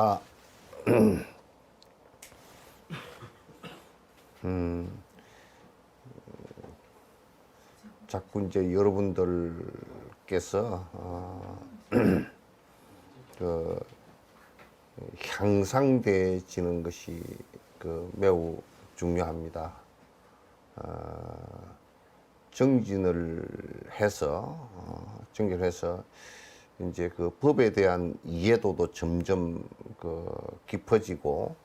제가 자꾸 이제 여러분들께서 그 향상되어지는 것이 매우 중요합니다. 정진을 해서 이제 그 법에 대한 이해도도 점점 깊어지고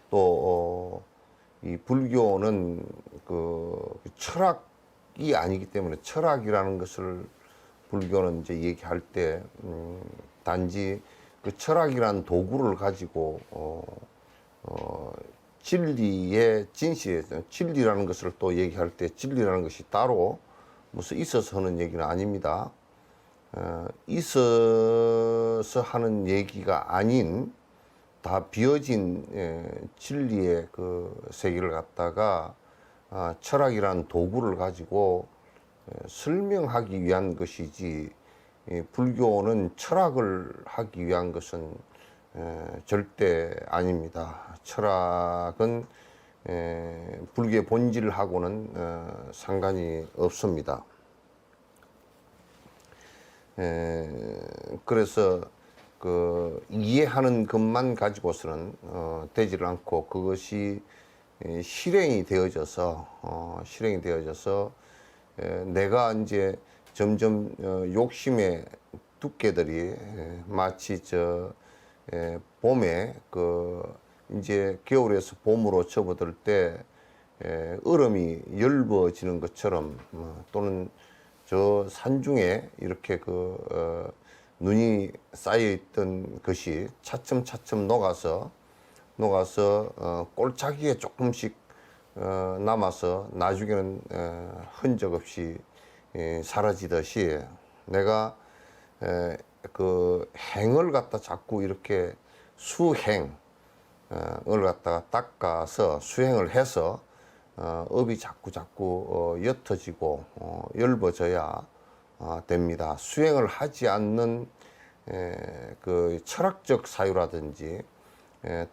또 이 불교는 철학이 아니기 때문에 철학이라는 것을 불교는 이제 얘기할 때 단지 그 철학이란 도구를 가지고 진리의 진리라는 것을 또 얘기할 때 진리라는 것이 따로 무슨 있어서 하는 얘기는 아닙니다. 있어서 하는 얘기가 아닌 다 비어진 진리의 그 세계를 갖다가 철학이란 도구를 가지고 설명하기 위한 것이지, 불교는 철학을 하기 위한 것은 절대 아닙니다. 철학은 불교의 본질하고는 상관이 없습니다. 그래서 이해하는 것만 가지고서는 되지를 않고 그것이 실행이 되어져서 내가 이제 점점 욕심의 두께들이 마치 봄에 이제 겨울에서 봄으로 접어들 때 얼음이 엷어지는 것처럼 또는 저 산중에 이렇게 눈이 쌓여있던 것이 차츰차츰 녹아서 꼴짝이에 조금씩 남아서 나중에는 흔적 없이 사라지듯이 내가 행을 갖다 자꾸 이렇게 수행을 갖다가 닦아서 수행을 해서 업이 자꾸 옅어지고 엷어져야 됩니다. 수행을 하지 않는 그 철학적 사유라든지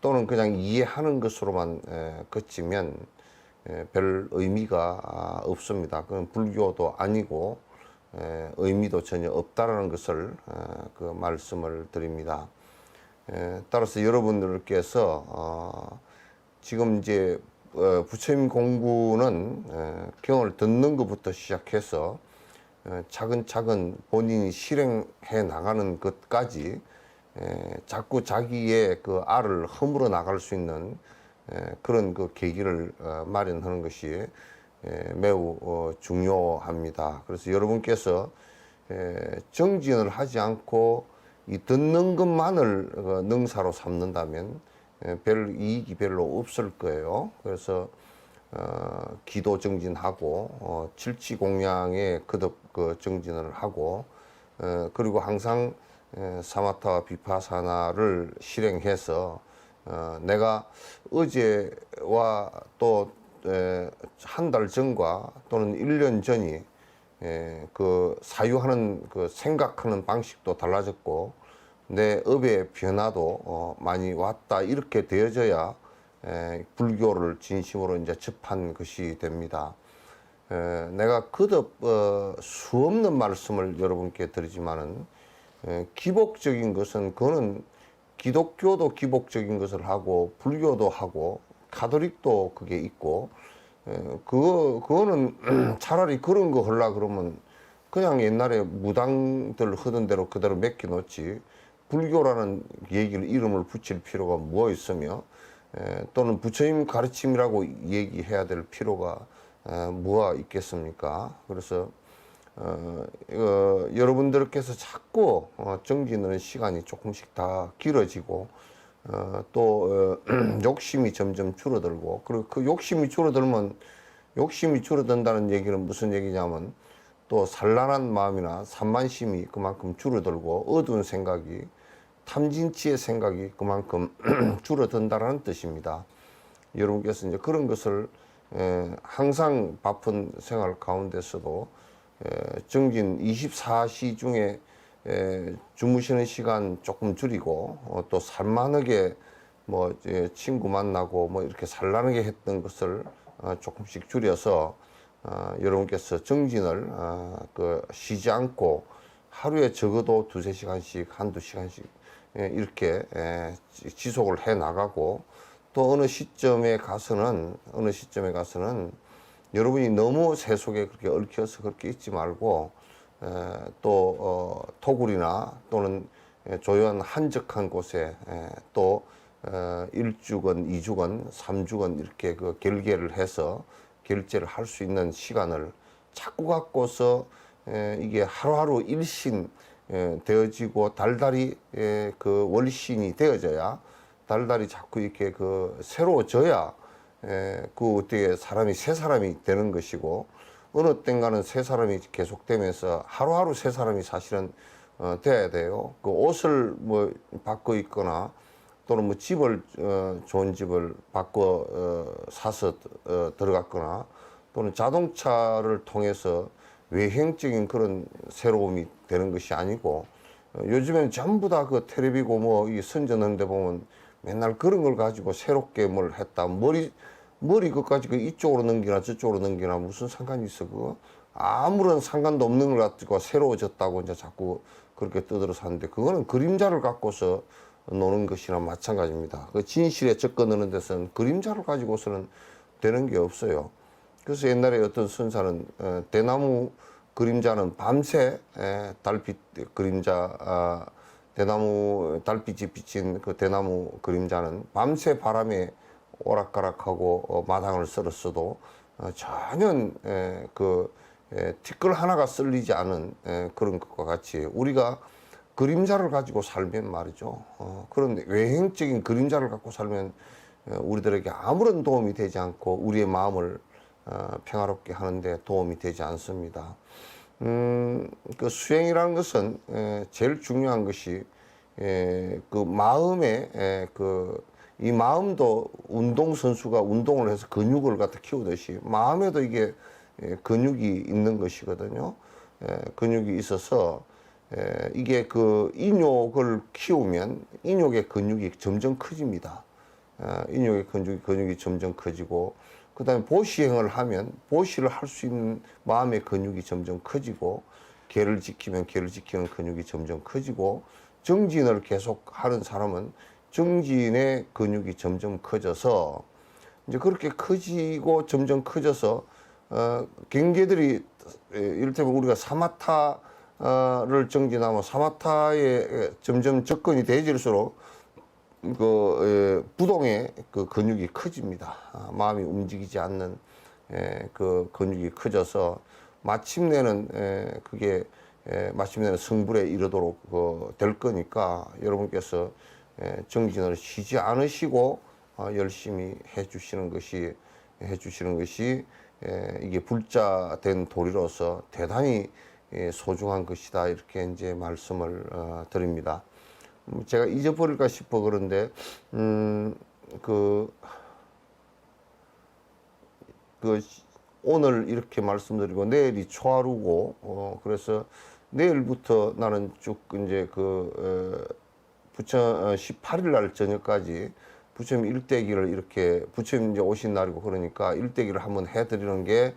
또는 그냥 이해하는 것으로만 그치면 별 의미가 없습니다. 그건 불교도 아니고 의미도 전혀 없다라는 것을 말씀을 드립니다. 따라서 여러분들께서 지금 이제 부처님 공부는 경을 듣는 것부터 시작해서 차근차근 본인이 실행해 나가는 것까지 자꾸 자기의 그 알을 허물어 나갈 수 있는 그런 계기를 마련하는 것이 매우 중요합니다. 그래서 여러분께서 정진을 하지 않고 이 듣는 것만을 능사로 삼는다면 별 이익이 별로 없을 거예요. 그래서 기도 정진하고 칠치공양에 거듭 정진을 하고 그리고 항상 사마타와 비파사나를 실행해서 내가 어제와 또 한 달 전과 또는 1년 전이 사유하는 생각하는 방식도 달라졌고 내 업의 변화도 많이 왔다, 이렇게 되어져야 불교를 진심으로 이제 접한 것이 됩니다. 내가 거듭 수없는 말씀을 여러분께 드리지만은 기복적인 것은 그거는 기독교도 기복적인 것을 하고 불교도 하고 가톨릭도 그게 있고 그거는 차라리 그런 거 하려 그러면 그냥 옛날에 무당들 하던 대로 그대로 맡겨 놓지 불교라는 얘기를 이름을 붙일 필요가 뭐가 있으며 또는 부처님 가르침이라고 얘기해야 될 필요가 뭐가 있겠습니까? 그래서 여러분들께서 자꾸 정진하는 시간이 조금씩 다 길어지고 또 욕심이 점점 줄어들고, 그리고 그 욕심이 줄어든다는 얘기는 무슨 얘기냐면 또 산란한 마음이나 산만심이 그만큼 줄어들고 어두운 생각이, 탐진치의 생각이 그만큼 줄어든다는 뜻입니다. 여러분께서 이제 그런 것을 항상 바쁜 생활 가운데서도 정진 24시 중에 주무시는 시간 조금 줄이고 또 살만하게 뭐 친구 만나고 뭐 이렇게 산란하게 했던 것을 조금씩 줄여서 여러분께서 정진을 쉬지 않고 하루에 적어도 두세 시간씩 한두 시간씩 이렇게 지속을 해 나가고 또 어느 시점에 가서는 여러분이 너무 새 속에 그렇게 얽혀서 그렇게 있지 말고 또 토굴이나 또는 조용한 한적한 곳에 또 1주건, 2주건, 3주건 이렇게 그 결계를 해서 결제를 할 수 있는 시간을 자꾸 갖고서 이게 하루하루 일신 되어지고 달달이 그 월신이 되어져야 달달이 자꾸 이렇게 그 새로워져야 그 어떻게 사람이 새 사람이 되는 것이고 어느 땐가는 새 사람이 계속되면서 하루하루 새 사람이 사실은 돼야 돼요. 그 옷을 뭐 바꿔 입거나 또는 뭐 집을 좋은 집을 바꿔 사서 들어갔거나 또는 자동차를 통해서 외형적인 그런 새로움이 되는 것이 아니고 요즘에는 전부 다 그 텔레비고 뭐 이 선전하는데 보면 맨날 그런 걸 가지고 새롭게 뭘 했다. 머리 끝까지 그 이쪽으로 넘기나 저쪽으로 넘기나 무슨 상관이 있어 그거? 아무런 상관도 없는 걸 가지고 새로워졌다고 이제 자꾸 그렇게 떠들어서 하는데 그거는 그림자를 갖고서 노는 것이나 마찬가지입니다. 그 진실에 접근하는 데서는 그림자를 가지고서는 되는 게 없어요. 그래서 옛날에 어떤 선사는 대나무 그림자는 밤새 달빛 그림자 대나무 달빛이 비친 그 대나무 그림자는 밤새 바람에 오락가락하고 마당을 썰었어도 전혀 그 티끌 하나가 썰리지 않은 그런 것과 같이 우리가 그림자를 가지고 살면 말이죠. 그런 외형적인 그림자를 갖고 살면 우리들에게 아무런 도움이 되지 않고 우리의 마음을 평화롭게 하는데 도움이 되지 않습니다. 그 수행이라는 것은 제일 중요한 것이 그 마음에 이 마음도 운동선수가 운동을 해서 근육을 갖다 키우듯이 마음에도 이게 근육이 있는 것이거든요. 근육이 있어서 이게 그 인욕을 키우면 인욕의 근육이 점점 커집니다. 인욕의 근육이 점점 커지고 그 다음에 보시행을 하면 보시를 할 수 있는 마음의 근육이 점점 커지고 계를 지키면 계를 지키는 근육이 점점 커지고 정진을 계속 하는 사람은 정진의 근육이 점점 커져서 이제 그렇게 커지고 점점 커져서 경계들이 이를테면 우리가 사마타를 정진하면 사마타에 점점 접근이 되질수록 부동의 그 근육이 커집니다. 마음이 움직이지 않는 그 근육이 커져서 마침내는 그게 마침내는 성불에 이르도록 될 거니까 여러분께서 정진을 쉬지 않으시고 열심히 해주시는 것이 이게 불자된 도리로서 대단히 소중한 것이다 이렇게 이제 말씀을 드립니다. 제가 잊어버릴까 싶어 그런데 오늘 이렇게 말씀드리고 내일이 초하루고 그래서 내일부터 나는 쭉 이제 부처 18일 날 저녁까지 부처님 일대기를 이렇게 부처님 이제 오신 날이고 그러니까 일대기를 한번 해드리는 게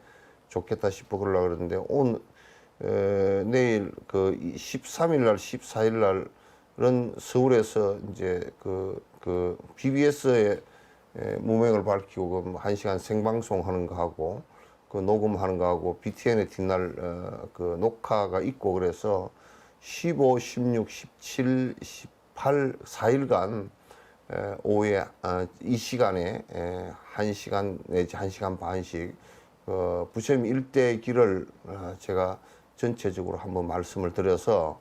좋겠다 싶어 그러려고 그러는데 오늘 내일 13일 날 14일 날은 서울에서 이제 BBS에 무명을 밝히고 1시간 생방송 하는 거 하고 녹음하는 거 하고 BTN의 뒷날 녹화가 있고 그래서 15, 16, 17, 18, 4일간 오후에 이 시간에 1시간 내지 1시간 반씩 부처님 일대기를 제가 전체적으로 한번 말씀을 드려서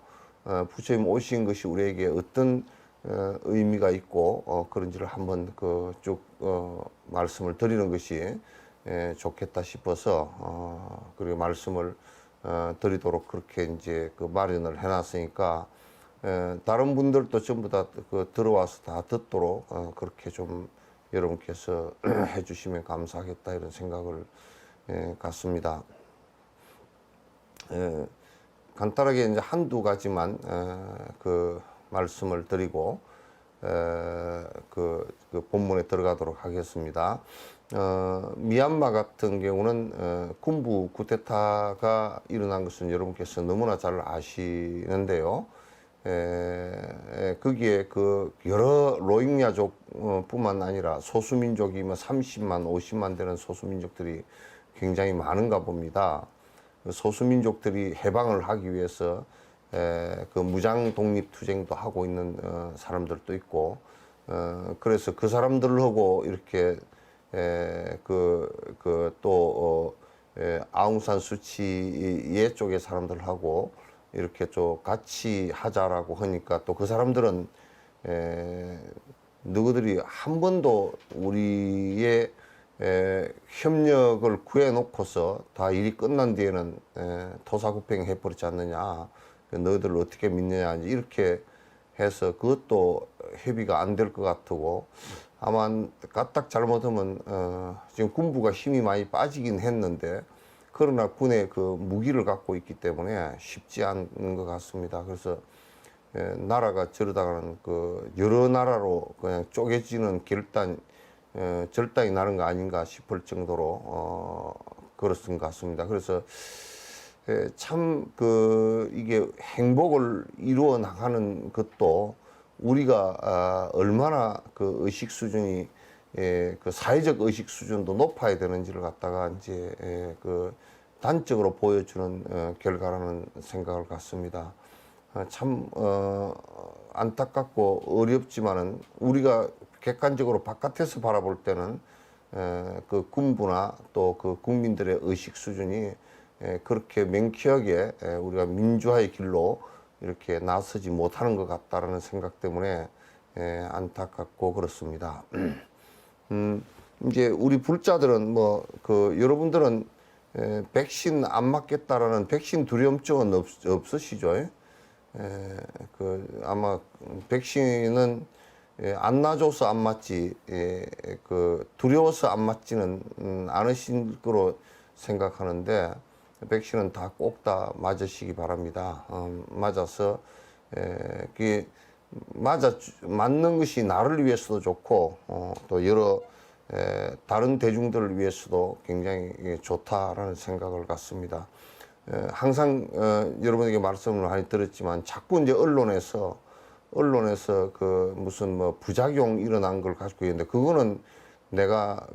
부처님 오신 것이 우리에게 어떤 의미가 있고 그런지를 한번 쭉 말씀을 드리는 것이 좋겠다 싶어서 그리고 말씀을 드리도록 그렇게 이제 마련을 해놨으니까 다른 분들도 전부 다 들어와서 다 듣도록 그렇게 좀 여러분께서 해주시면 감사하겠다 이런 생각을 갖습니다. 간단하게 이제 한두 가지만 그 말씀을 드리고 그 본문에 들어가도록 하겠습니다. 미얀마 같은 경우는 군부 쿠데타가 일어난 것은 여러분께서 너무나 잘 아시는데요. 거기에 그 여러 로힝야족 뿐만 아니라 소수민족이 뭐 30만, 50만 되는 소수민족들이 굉장히 많은가 봅니다. 소수민족들이 해방을 하기 위해서 그 무장 독립 투쟁도 하고 있는 사람들도 있고, 그래서 그 사람들하고 이렇게 또 아웅산 수치의 쪽의 사람들하고 이렇게 좀 같이 하자라고 하니까 또 그 사람들은 너희들이 한 번도 우리의 협력을 구해놓고서 다 일이 끝난 뒤에는 토사구팽 해버리지 않느냐, 너희들 어떻게 믿느냐, 이렇게 해서 그것도 협의가 안 될 것 같고, 아마 까딱 잘못하면 지금 군부가 힘이 많이 빠지긴 했는데, 그러나 군의 그 무기를 갖고 있기 때문에 쉽지 않은 것 같습니다. 그래서 나라가 저러다가는 그 여러 나라로 그냥 쪼개지는 절단이 나는 거 아닌가 싶을 정도로 그렇은 것 같습니다. 그래서 참 이게 행복을 이루어 나가는 것도 우리가 얼마나 그 의식 수준이 그 사회적 의식 수준도 높아야 되는지를 갖다가 이제 그 단적으로 보여주는 결과라는 생각을 갖습니다. 참 안타깝고 어렵지만은 우리가 객관적으로 바깥에서 바라볼 때는 그 군부나 또 그 국민들의 의식 수준이 그렇게 명쾌하게 우리가 민주화의 길로 이렇게 나서지 못하는 것 같다라는 생각 때문에 안타깝고 그렇습니다. 이제 우리 불자들은 여러분들은 백신 안 맞겠다라는 백신 두려움증은 없으시죠? 아마 백신은 안 놔줘서 안 맞지, 두려워서 안 맞지는 않으신 거로 생각하는데, 백신은 다 꼭 다 맞으시기 바랍니다. 맞아서, 맞는 것이 나를 위해서도 좋고, 또 여러, 다른 대중들을 위해서도 굉장히 좋다라는 생각을 갖습니다. 항상, 여러분에게 말씀을 많이 들었지만, 자꾸 이제 언론에서 그 무슨 부작용 일어난 걸 가지고 있는데, 그거는 내가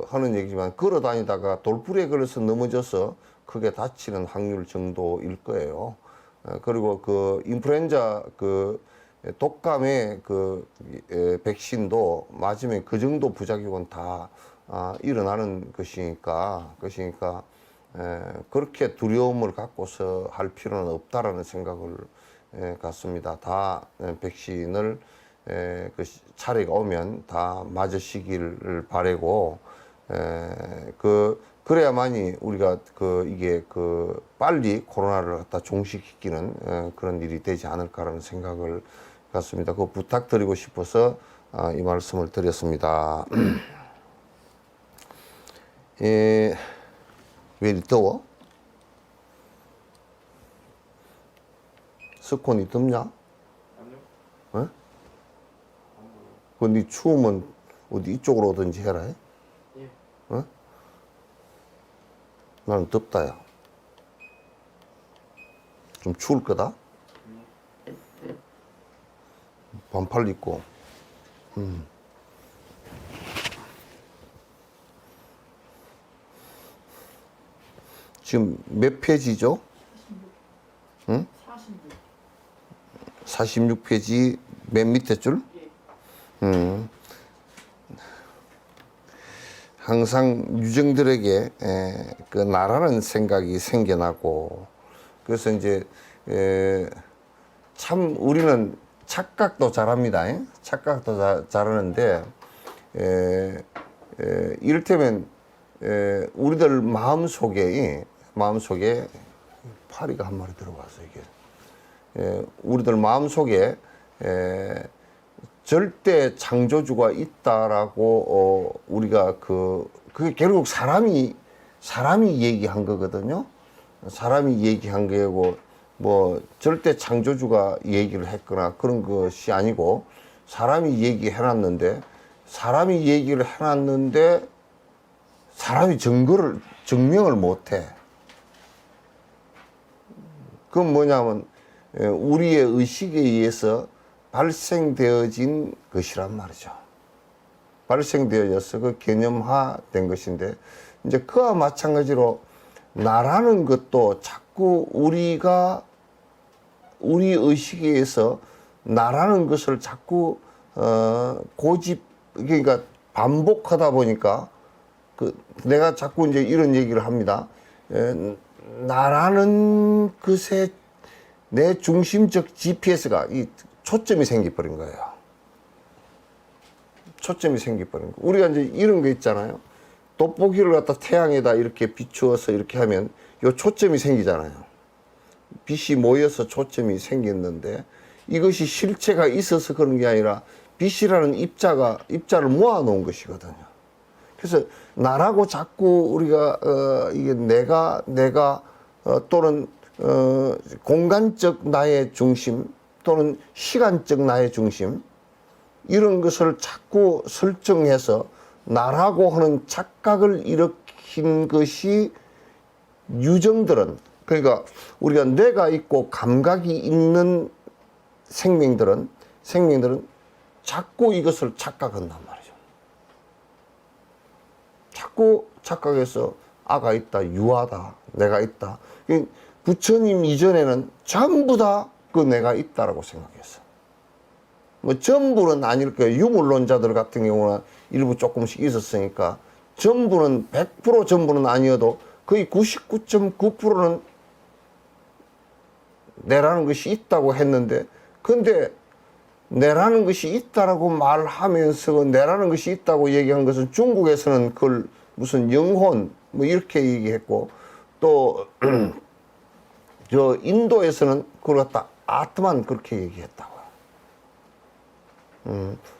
하는 얘기지만, 걸어 다니다가 돌부리에 걸려서 넘어져서 크게 다치는 확률 정도일 거예요. 그리고 인플루엔자 독감의 백신도 맞으면 그 정도 부작용은 다 일어나는 것이니까 그렇게 두려움을 갖고서 할 필요는 없다라는 생각을 갖습니다. 다 백신을 차례가 오면 다 맞으시기를 바라고, 그래야만이 우리가 이게 빨리 코로나를 갖다 종식시키는 그런 일이 되지 않을까라는 생각을 갖습니다. 그거 부탁드리고 싶어서 이 말씀을 드렸습니다. 왜 이리 더워? 스콘이 덥냐? 아니요. 어? 네 추우면 어디 이쪽으로 오든지 해라. 해? 예. 어? 나는 덥다, 야. 좀 추울 거다? 반팔 입고. 지금 몇 페이지죠? 46. 응? 46. 46페이지 맨 밑에 줄? 예. 항상 유정들에게 그 나라는 생각이 생겨나고, 그래서 이제 참 우리는 착각도 잘합니다. 착각도 잘하는데, 이를테면 우리들 마음속에 파리가 한 마리 들어와서 이게 우리들 마음속에 절대 창조주가 있다라고 우리가 그게 결국 사람이 얘기한 거거든요. 사람이 얘기한 거고, 뭐 절대 창조주가 얘기를 했거나 그런 것이 아니고 사람이 얘기해놨는데 사람이 증명을 못해. 그건 뭐냐면 우리의 의식에 의해서 발생되어진 것이란 말이죠. 발생되어져서 그 개념화된 것인데 이제 그와 마찬가지로 나라는 것도 자꾸 우리 의식에 의해서 나라는 것을 자꾸 그러니까 반복하다 보니까 내가 자꾸 이제 이런 얘기를 합니다. 나라는 것에 내 중심적 GPS가 이 초점이 생겨버린 거예요. 초점이 생겨버린 거. 우리가 이제 이런 거 있잖아요. 돋보기를 갖다 태양에다 이렇게 비추어서 이렇게 하면 요 초점이 생기잖아요. 빛이 모여서 초점이 생겼는데 이것이 실체가 있어서 그런 게 아니라 빛이라는 입자를 모아놓은 것이거든요. 그래서 나라고 자꾸 우리가 이게 내가 또는 공간적 나의 중심 또는 시간적 나의 중심 이런 것을 자꾸 설정해서 나라고 하는 착각을 일으킨 것이 유정들은, 그러니까 우리가 뇌가 있고 감각이 있는 생명들은 자꾸 이것을 착각한단 말이죠. 자꾸 착각해서 아가 있다, 유아다, 내가 있다. 부처님 이전에는 전부 다 그 내가 있다라고 생각했어. 뭐 전부는 아닐 거예요. 유물론자들 같은 경우는 일부 조금씩 있었으니까 전부는 100% 전부는 아니어도 거의 99.9%는 내라는 것이 있다고 했는데, 근데 내라는 것이 있다라고 말하면서 내라는 것이 있다고 얘기한 것은 중국에서는 그걸 무슨 영혼 뭐 이렇게 얘기했고, 또 저 인도에서는 그걸 갖다 아트만 그렇게 얘기했다고요.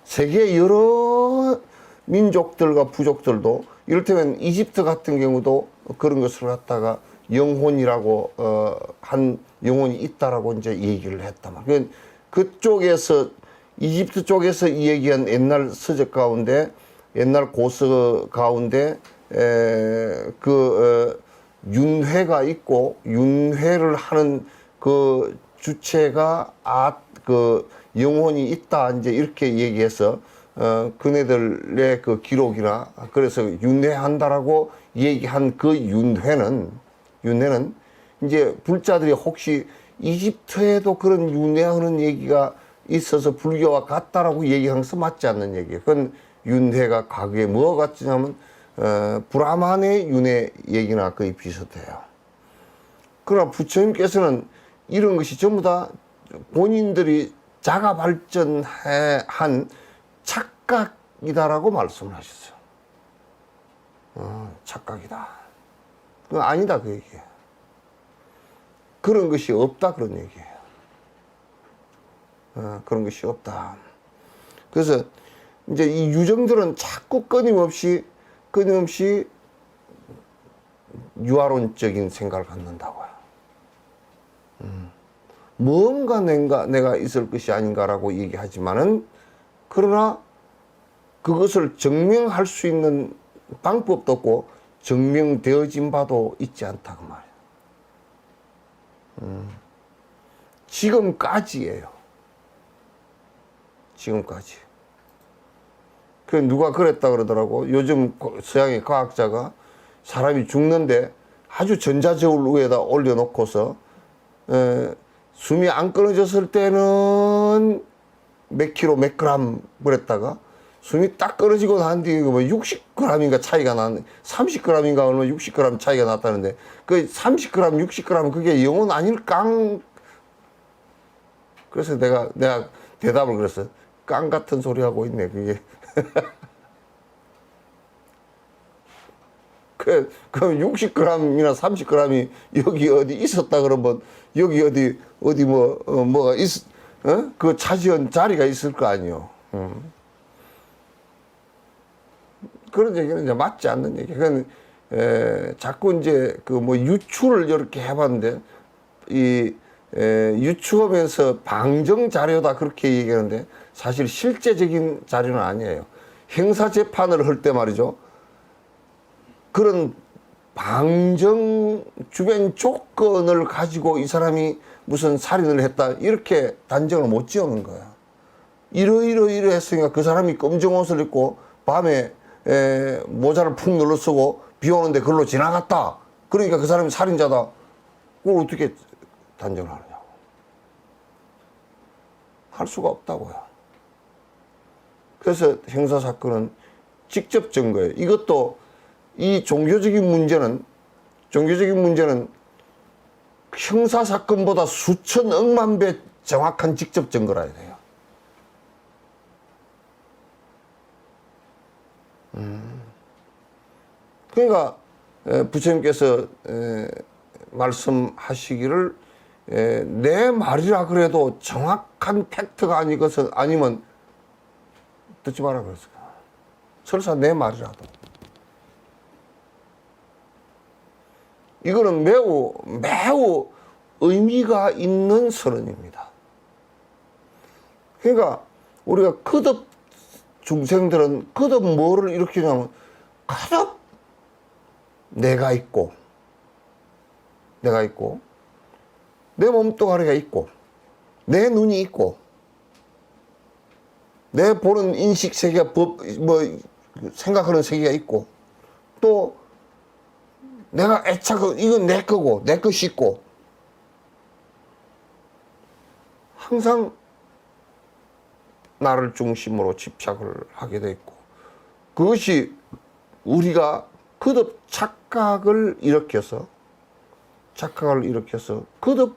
세계 여러 민족들과 부족들도 이를테면 이집트 같은 경우도 그런 것을 갖다가 영혼이라고 한 영혼이 있다라고 이제 얘기를 했단 말이에요. 그쪽에서 이집트 쪽에서 얘기한 옛날 서적 가운데 옛날 고서 가운데 윤회가 있고 윤회를 하는 그 주체가 영혼이 있다 이제 이렇게 얘기해서 그네들의 그 기록이나 그래서 윤회한다라고 얘기한 그 윤회는 이제 불자들이 혹시 이집트에도 그런 윤회하는 얘기가 있어서 불교와 같다라고 얘기한 것은 맞지 않는 얘기예요. 그건 윤회가 과거에 뭐가 같냐면 브라만의 윤회 얘기나 거의 비슷해요. 그러나 부처님께서는 이런 것이 전부 다 본인들이 자가 발전한 착각이다라고 말씀을 하셨어요. 착각이다. 그건 아니다 그 얘기예요. 그런 것이 없다 그런 얘기예요. 그런 것이 없다. 그래서 이제 이 유정들은 자꾸 끊임없이 유아론적인 생각을 갖는다고요. 뭔가 내가 있을 것이 아닌가라고 얘기하지만은 그러나 그것을 증명할 수 있는 방법도 없고 증명되어진 바도 있지 않다 그 말이에요. 지금까지예요. 지금까지. 그 누가 그랬다 그러더라고. 요즘 서양의 과학자가 사람이 죽는데 아주 전자저울 위에다 올려놓고서 숨이 안 끊어졌을 때는 몇 킬로 몇 그램 그랬다가 숨이 딱 끊어지고 난 뒤에 뭐 60g인가 차이가 난 30g인가 얼마 60g 차이가 났다는데 그 30g 60g 그게 영혼 아닐까? 그래서 내가 대답을 그랬어. 깡 같은 소리 하고 있네 그게. 그럼 60g이나 30g이 여기 어디 있었다 그러면 여기 어디 뭐가 그 차지한 자리가 있을 거 아니요. 그런 얘기는 이제 맞지 않는 얘기. 그건 자꾸 이제 그 뭐 유추를 이렇게 해봤는데 이 유추하면서 방정 자료다 그렇게 얘기하는데 사실 실제적인 자료는 아니에요. 형사 재판을 할 때 말이죠. 그런 방정 주변 조건을 가지고 이 사람이 무슨 살인을 했다 이렇게 단정을 못 지어놓은 거야. 이러했으니까 그 사람이 검정 옷을 입고 밤에 모자를 푹 눌러 쓰고 비 오는데 그걸로 지나갔다. 그러니까 그 사람이 살인자다. 그걸 어떻게 단정을 하느냐고. 할 수가 없다고요. 그래서 형사사건은 직접 증거예요. 이것도 이 종교적인 문제는 형사사건보다 수천 억만 배 정확한 직접 증거라 해야 돼요. 그러니까 부처님께서 말씀하시기를 내 말이라 그래도 정확한 팩트가 아니면 듣지 마라 그랬어요. 설사 내 말이라도. 이거는 매우 의미가 있는 선언입니다. 그러니까 우리가 거듭 중생들은 거듭 뭐를 일으키냐면 거듭 내가 있고 내 몸뚱아리가 있고 내 눈이 있고 내 보는 인식 세계가 생각하는 세계가 있고 또 내가 이건 내 거고 내 것이 있고 항상 나를 중심으로 집착을 하게 돼 있고 그것이 우리가 거듭 착각을 일으켜서 거듭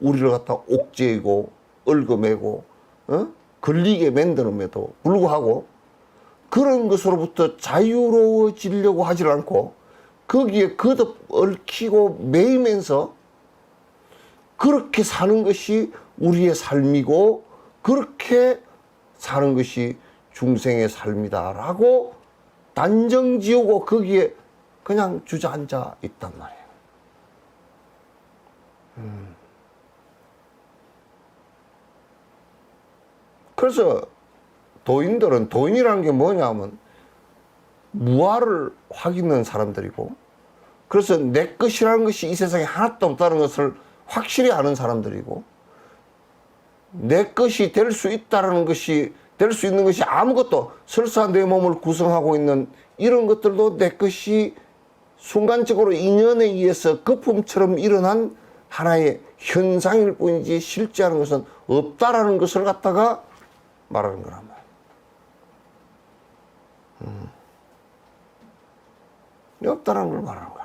우리를 갖다 옥죄이고 얽어매고 걸리게 만드는데도 불구하고 그런 것으로부터 자유로워지려고 하질 않고 거기에 거듭 얽히고 매이면서 그렇게 사는 것이 우리의 삶이고 그렇게 사는 것이 중생의 삶이다라고 단정 지우고 거기에 그냥 주저앉아 있단 말이에요. 그래서 도인이라는 게 뭐냐면 무아를 확인하는 사람들이고 그래서 내 것이라는 것이 이 세상에 하나도 없다는 것을 확실히 아는 사람들이고 내 것이 될 수 있다는 것이 될 수 있는 것이 아무것도 설사 내 몸을 구성하고 있는 이런 것들도 내 것이 순간적으로 인연에 의해서 거품처럼 일어난 하나의 현상일 뿐이지 실제하는 것은 없다라는 것을 갖다가 말하는 거란 말이야. 없다라는 걸 말하는 거야.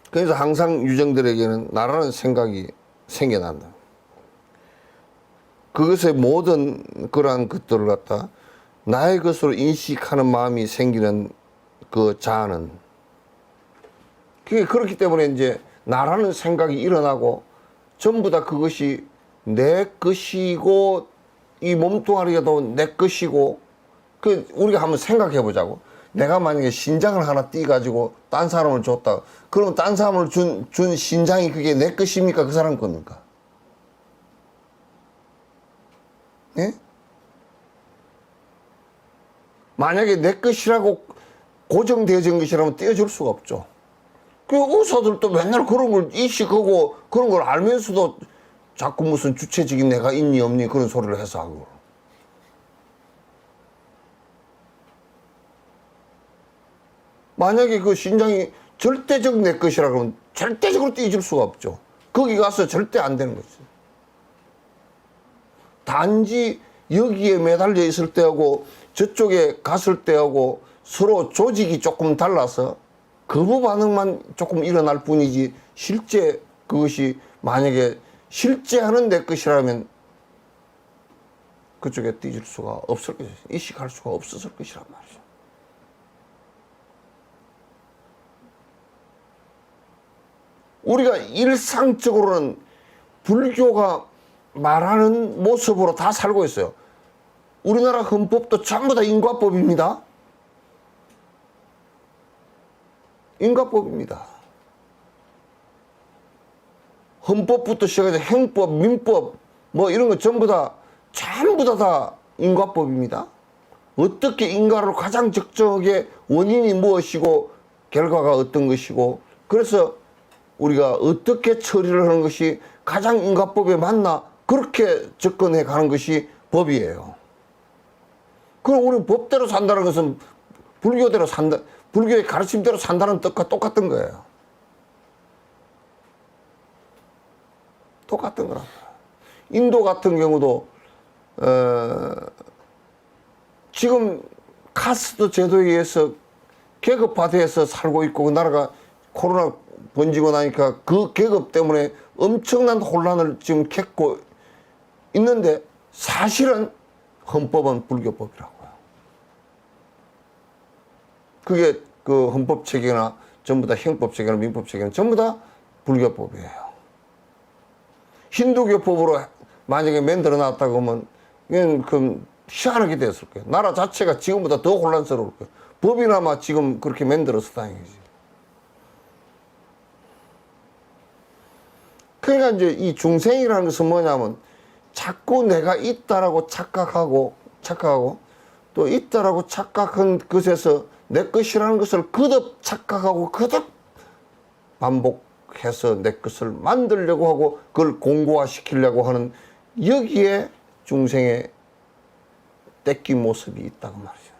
그래서 항상 유정들에게는 나라는 생각이 생겨난다. 그것의 모든 그러한 것들을 갖다 나의 것으로 인식하는 마음이 생기는 그 자아는 그게 그렇기 때문에 이제 나라는 생각이 일어나고 전부 다 그것이 내 것이고 이 몸뚱아리가도 내 것이고 그 우리가 한번 생각해 보자고. 내가 만약에 신장을 하나 띄가지고 딴 사람을 줬다. 그럼 딴 사람을 준 신장이 그게 내 것입니까? 그 사람 겁니까? 예? 만약에 내 것이라고 고정되어진 것이라면 떼어줄 수가 없죠. 그 의사들도 맨날 그런 걸 인식하고 그런 걸 알면서도 자꾸 무슨 주체적인 내가 있니 없니 그런 소리를 해서 하고. 만약에 그 신장이 절대적 내 것이라 그러면 절대적으로 떼어줄 수가 없죠. 거기 가서 절대 안 되는 거죠. 단지 여기에 매달려 있을 때하고 저쪽에 갔을 때하고 서로 조직이 조금 달라서 거부 반응만 조금 일어날 뿐이지 실제 그것이 만약에 실제하는 내 것이라면 그쪽에 띄질 수가 없을 것이죠. 인식할 수가 없었을 것이란 말이죠. 우리가 일상적으로는 불교가 말하는 모습으로 다 살고 있어요. 우리나라 헌법도 전부 다 인과법입니다. 인과법입니다. 헌법부터 시작해서 행법, 민법 뭐 이런 거 전부 다 인과법입니다. 어떻게 인과를 가장 적정하게 원인이 무엇이고 결과가 어떤 것이고 그래서 우리가 어떻게 처리를 하는 것이 가장 인과법에 맞나 그렇게 접근해 가는 것이 법이에요. 그럼 우리는 법대로 산다는 것은 불교대로 산다, 불교의 가르침대로 산다는 뜻과 똑같은 거예요. 똑같은 거랍니다. 인도 같은 경우도 지금 카스트 제도에 의해서 계급화돼서 살고 있고 그 나라가 코로나 번지고 나니까 그 계급 때문에 엄청난 혼란을 지금 겪고 있는데 사실은 헌법은 불교법이라고요. 그게 그 헌법 체계나 전부 다 형법 체계나 민법 체계는 전부 다 불교법이에요. 힌두교법으로 만약에 만들어 놨다고 하면 이건 그 희한하게 됐을 거예요. 나라 자체가 지금보다 더 혼란스러울 거예요. 법이나마 지금 그렇게 만들어서 다행이지. 그러니까 이제 이 중생이라는 것은 뭐냐면 자꾸 내가 있다라고 착각하고 또 있다라고 착각한 것에서 내 것이라는 것을 거듭 착각하고 거듭 반복해서 내 것을 만들려고 하고 그걸 공고화시키려고 하는 여기에 중생의 떼낀 모습이 있다고 말이죠.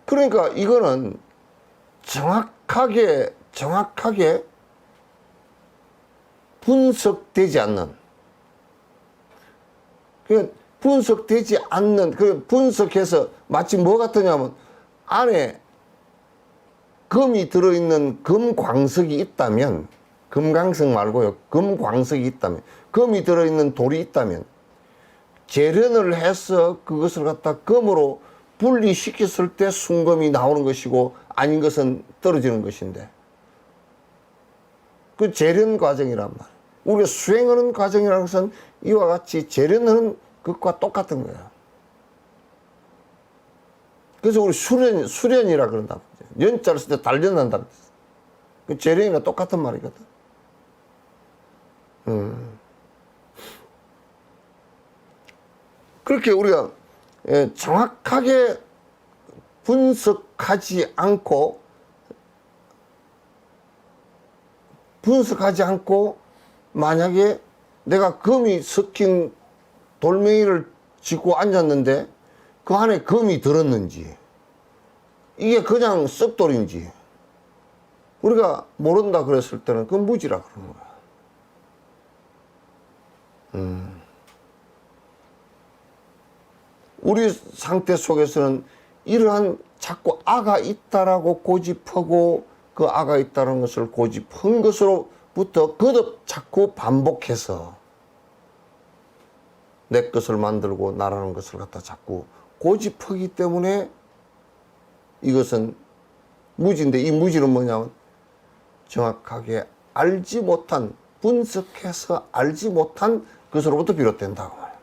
그러니까 이거는 정확하게 분석되지 않는, 분석되지 않는, 분석해서 마치 뭐 같으냐면 안에 금이 들어있는 금광석이 있다면, 금강석 말고요, 금광석이 있다면, 금이 들어있는 돌이 있다면 재련을 해서 그것을 갖다 금으로 분리시켰을 때 순금이 나오는 것이고 아닌 것은 떨어지는 것인데 그 재련 과정이란 말이에요. 우리가 수행하는 과정이라는 것은 이와 같이 재련하는 것과 똑같은 거예요. 그래서 우리 수련이라 그런다. 연자를 쓸 때 단련한다. 그 재련이랑 똑같은 말이거든. 그렇게 우리가 정확하게 분석하지 않고 만약에 내가 금이 섞인 돌멩이를 짚고 앉았는데 그 안에 금이 들었는지 이게 그냥 썩돌인지 우리가 모른다 그랬을 때는 그건 무지라 그러는 거야. 우리 상태 속에서는 이러한 자꾸 아가 있다라고 고집하고 그 아가 있다는 것을 고집한 것으로부터 거듭 자꾸 반복해서 내 것을 만들고 나라는 것을 갖다 자꾸 고집하기 때문에 이것은 무지인데 이 무지는 뭐냐면 정확하게 알지 못한 분석해서 알지 못한 것으로부터 비롯된다고 말이에요.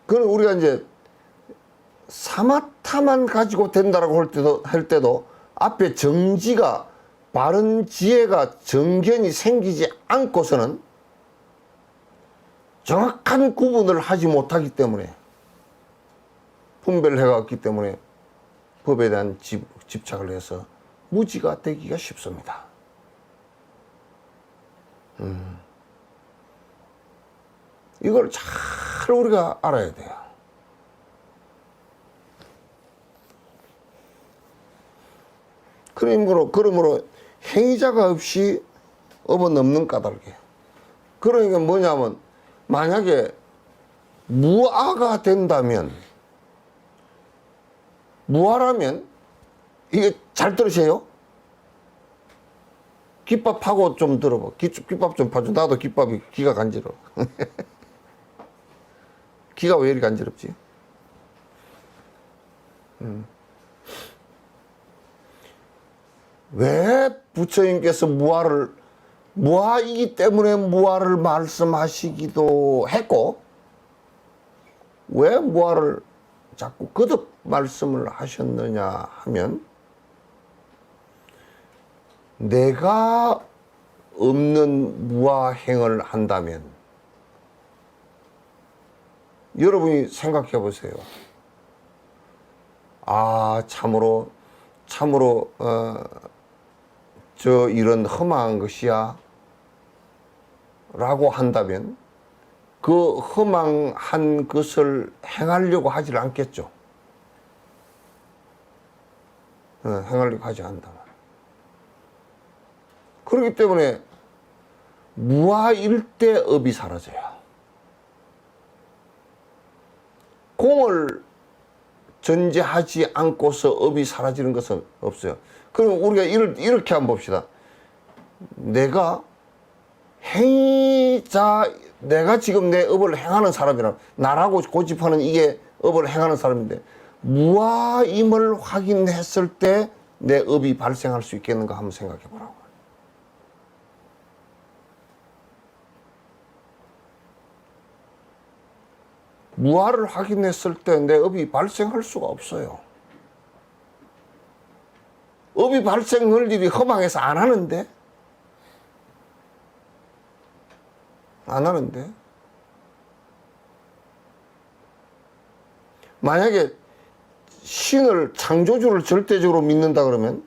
그건 우리가 이제 사마타만 가지고 된다라고 할 때도 앞에 정지가 바른 지혜가 정견이 생기지 않고서는 정확한 구분을 하지 못하기 때문에 분별해가 없기 때문에 법에 대한 집착을 해서 무지가 되기가 쉽습니다. 이걸 잘 우리가 알아야 돼요. 그러므로 행위자가 없이 업은 없는 까닭이에요. 그러니까 뭐냐면 만약에 무아가 된다면 무아라면 이게 잘 들으세요. 깃밥하고 좀 들어봐. 깃밥 좀 봐줘. 나도 깃밥이 귀가 간지러워. 귀가 왜 이리 간지럽지? 왜 부처님께서 무아이기 때문에 무아를 말씀하시기도 했고 왜 무아를 자꾸 거듭 말씀을 하셨느냐 하면, 내가 없는 무아행을 한다면, 여러분이 생각해 보세요. 아, 참으로 저 이런 험한 것이야 라고 한다면, 그 험한 것을 행하려고 하질 않겠죠. 행하려고 하지 않는다. 그렇기 때문에 무아일 때 업이 사라져요. 공을 전제하지 않고서 업이 사라지는 것은 없어요. 그럼 우리가 이렇게 한번 봅시다. 내가 행위자, 내가 지금 내 업을 행하는 사람이라, 나라고 고집하는 이게 업을 행하는 사람인데, 무아임을 확인했을 때 내 업이 발생할 수 있겠는가 한번 생각해 보라고. 무아를 확인했을 때 내 업이 발생할 수가 없어요. 업이 발생할 일이 허망해서 안 하는데? 만약에 신을, 창조주를 절대적으로 믿는다 그러면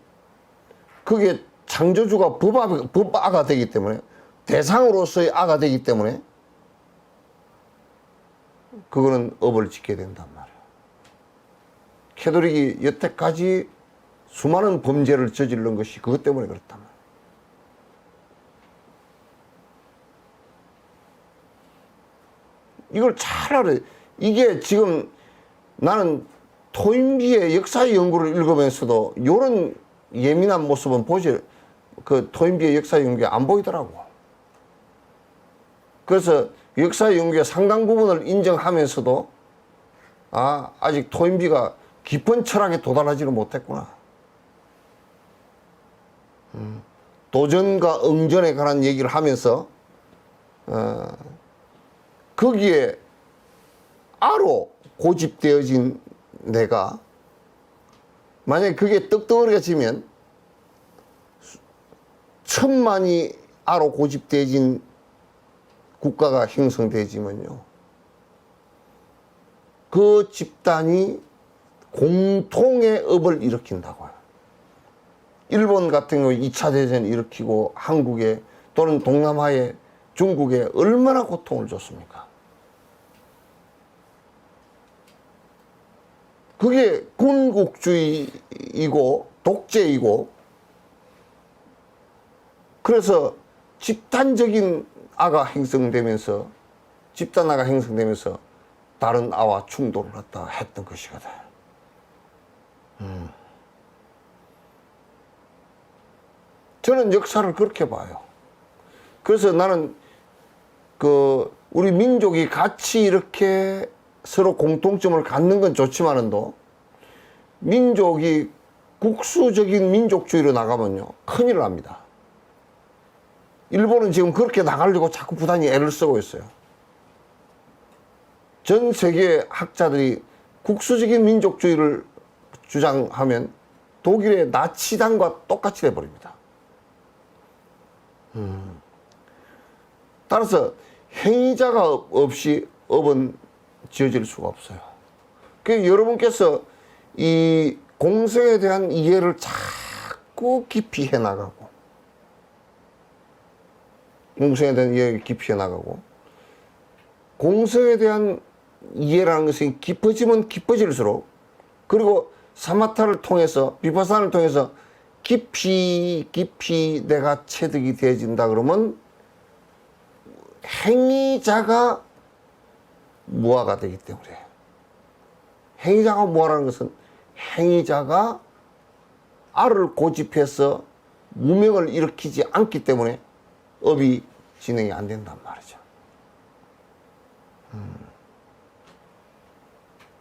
그게 창조주가 법아가 되기 때문에, 대상으로서의 아가 되기 때문에 그거는 업을 짓게 된단 말이에요. 캐톨릭이 여태까지 수많은 범죄를 저지른 것이 그것 때문에 그렇단 말이에요. 이걸 잘 알아요. 이게 지금 나는 토인비의 역사 연구를 읽으면서도 이런 예민한 모습은 그 토인비의 역사 연구에 안 보이더라고. 그래서 역사 연구의 상당 부분을 인정하면서도, 아, 아직 토인비가 깊은 철학에 도달하지는 못했구나. 도전과 응전에 관한 얘기를 하면서 거기에 아로 고집되어진 내가, 만약에 그게 떡덩어리가 지면 1000만이 아로 고집되어진 국가가 형성되지만요, 그 집단이 공통의 업을 일으킨다고요. 일본 같은 경우 2차 대전 일으키고 한국에 또는 동남아에, 중국에 얼마나 고통을 줬습니까? 그게 군국주의이고 독재이고, 그래서 집단적인 아가 형성되면서, 집단아가 형성되면서 다른 아와 충돌을 갖다 했던 것이거든. 저는 역사를 그렇게 봐요. 그래서 나는 우리 민족이 같이 이렇게 서로 공통점을 갖는 건 좋지만은도, 민족이 국수적인 민족주의로 나가면요, 큰일 납니다. 일본은 지금 그렇게 나가려고 자꾸 부단히 애를 쓰고 있어요. 전 세계 학자들이 국수적인 민족주의를 주장하면 독일의 나치당과 똑같이 돼버립니다. 따라서 행위자가 없이 업은 지어질 수가 없어요. 그래서 여러분께서 이 공성에 대한 이해를 자꾸 깊이 해나가고, 공성에 대한 이해를 깊이 해나가고, 공성에 대한 이해라는 것이 깊어지면 깊어질수록, 그리고 사마타를 통해서, 비파사나를 통해서 깊이 내가 체득이 되어진다 그러면 행위자가 무아가 되기 때문에, 행위자가 무아라는 것은 행위자가 알을 고집해서 무명을 일으키지 않기 때문에 업이 진행이 안 된단 말이죠.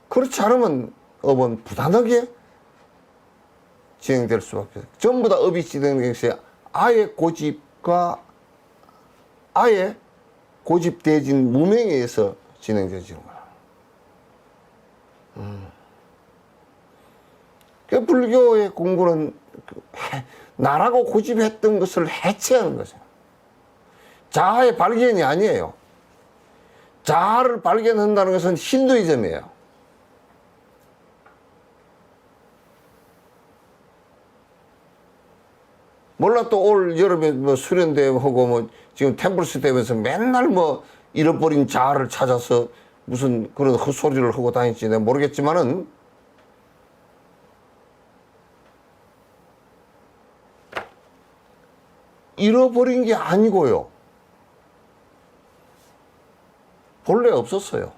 그렇지 않으면 업은 부단하게 진행될 수밖에 없어요. 전부 다 업이 진행되는 것이 아예 고집되어진 무명에 의해서 진행되지는 거야. 그 불교의 공부는 나라고 고집했던 것을 해체하는 거죠. 자아의 발견이 아니에요. 자아를 발견한다는 것은 힌두이즘이에요. 몰라 또 올 여름에 뭐 수련대회하고 뭐 지금 템플스 대회에서 맨날 뭐 잃어버린 자아를 찾아서 무슨 그런 헛소리를 하고 다닐지 내가 모르겠지만은 잃어버린 게 아니고요. 본래 없었어요.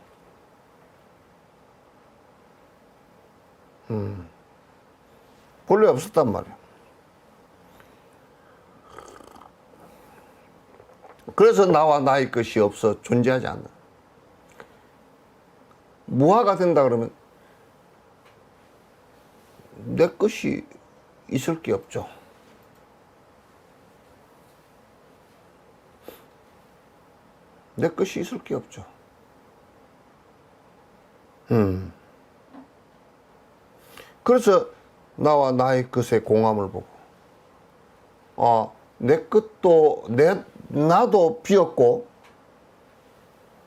본래 없었단 말이에요. 그래서 나와 나의 것이 없어 존재하지 않는. 무아가 된다 그러면 내 것이 있을 게 없죠. 내 것이 있을 게 없죠. 그래서 나와 나의 것의 공함을 보고, 내 것도, 나도 비었고,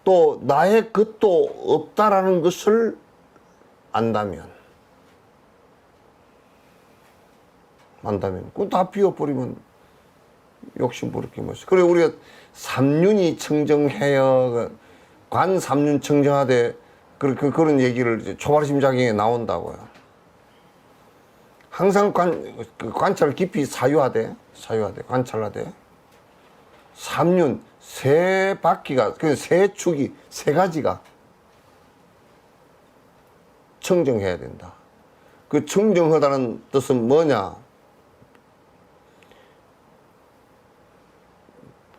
또 나의 것도 없다라는 것을 안다면, 그거 다 비워버리면 욕심 부릴 게 뭐 있어. 그래, 우리가 삼륜이 청정해야, 관 삼륜 청정하되, 그런 얘기를 초발심자경에 나온다고요. 항상 관찰을 깊이 사유하되, 관찰하되, 삼륜, 세 바퀴가, 세 축이, 세 가지가 청정해야 된다. 그 청정하다는 뜻은 뭐냐?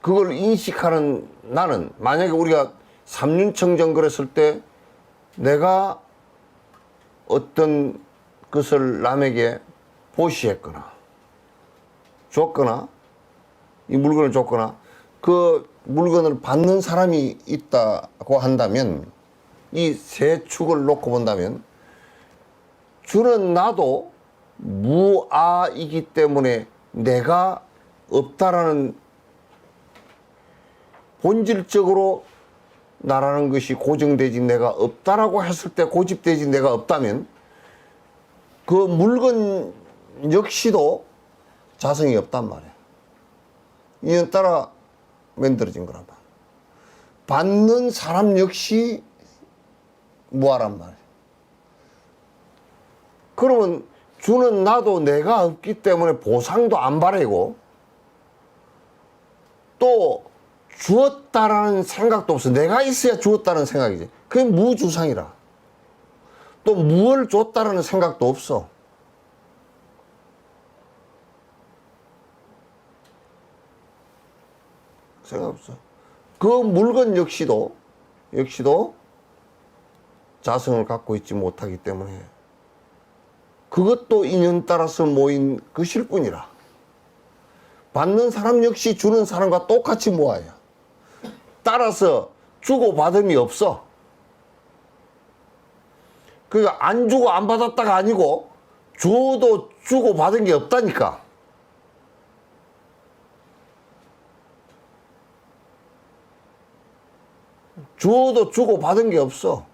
그걸 인식하는 나는, 만약에 우리가 삼륜청정 그랬을 때 내가 어떤 것을 남에게 보시했거나 줬거나 이 물건을 줬거나 그 물건을 받는 사람이 있다고 한다면, 이 세 축을 놓고 본다면 주는 나도 무아이기 때문에 내가 없다라는, 본질적으로 나라는 것이 고정되지 내가 없다라고 했을 때 고집되지 내가 없다면 그 물건 역시도 자성이 없단 말이야. 이는 따라 만들어진 거란 말이야. 받는 사람 역시 무아란 말이야. 그러면 주는 나도 내가 없기 때문에 보상도 안 바라고 또 주었다라는 생각도 없어. 내가 있어야 주었다는 생각이지. 그게 무주상이라. 또 무엇을 줬다라는 생각도 없어. 생각 없어. 그 물건 역시도 자성을 갖고 있지 못하기 때문에 그것도 인연 따라서 모인 것일 뿐이라. 받는 사람 역시 주는 사람과 똑같이 모아야. 따라서 주고받음이 없어. 그러니까 안 주고 안 받았다가 아니고 주어도 주고받은 게 없다니까. 주어도 주고받은 게 없어.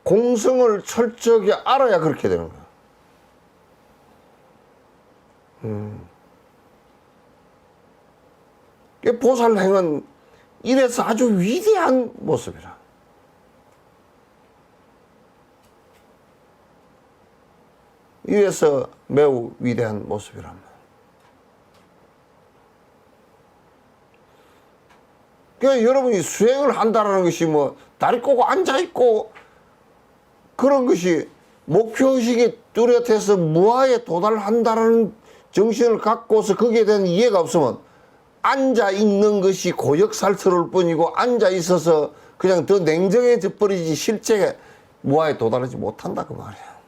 공성을 철저하게 알아야 그렇게 되는 거야. 보살행은 이래서 아주 위대한 모습이라. 이래서 매우 위대한 모습이란 말이야. 그러니까 여러분이 수행을 한다는 것이 뭐 다리 꼬고 앉아있고 그런 것이 목표의식이 뚜렷해서 무아에 도달한다는 정신을 갖고서 거기에 대한 이해가 없으면 앉아있는 것이 고역살스러울 뿐이고 앉아있어서 그냥 더 냉정해져 버리지 실제 무아에 도달하지 못한다 그 말이야.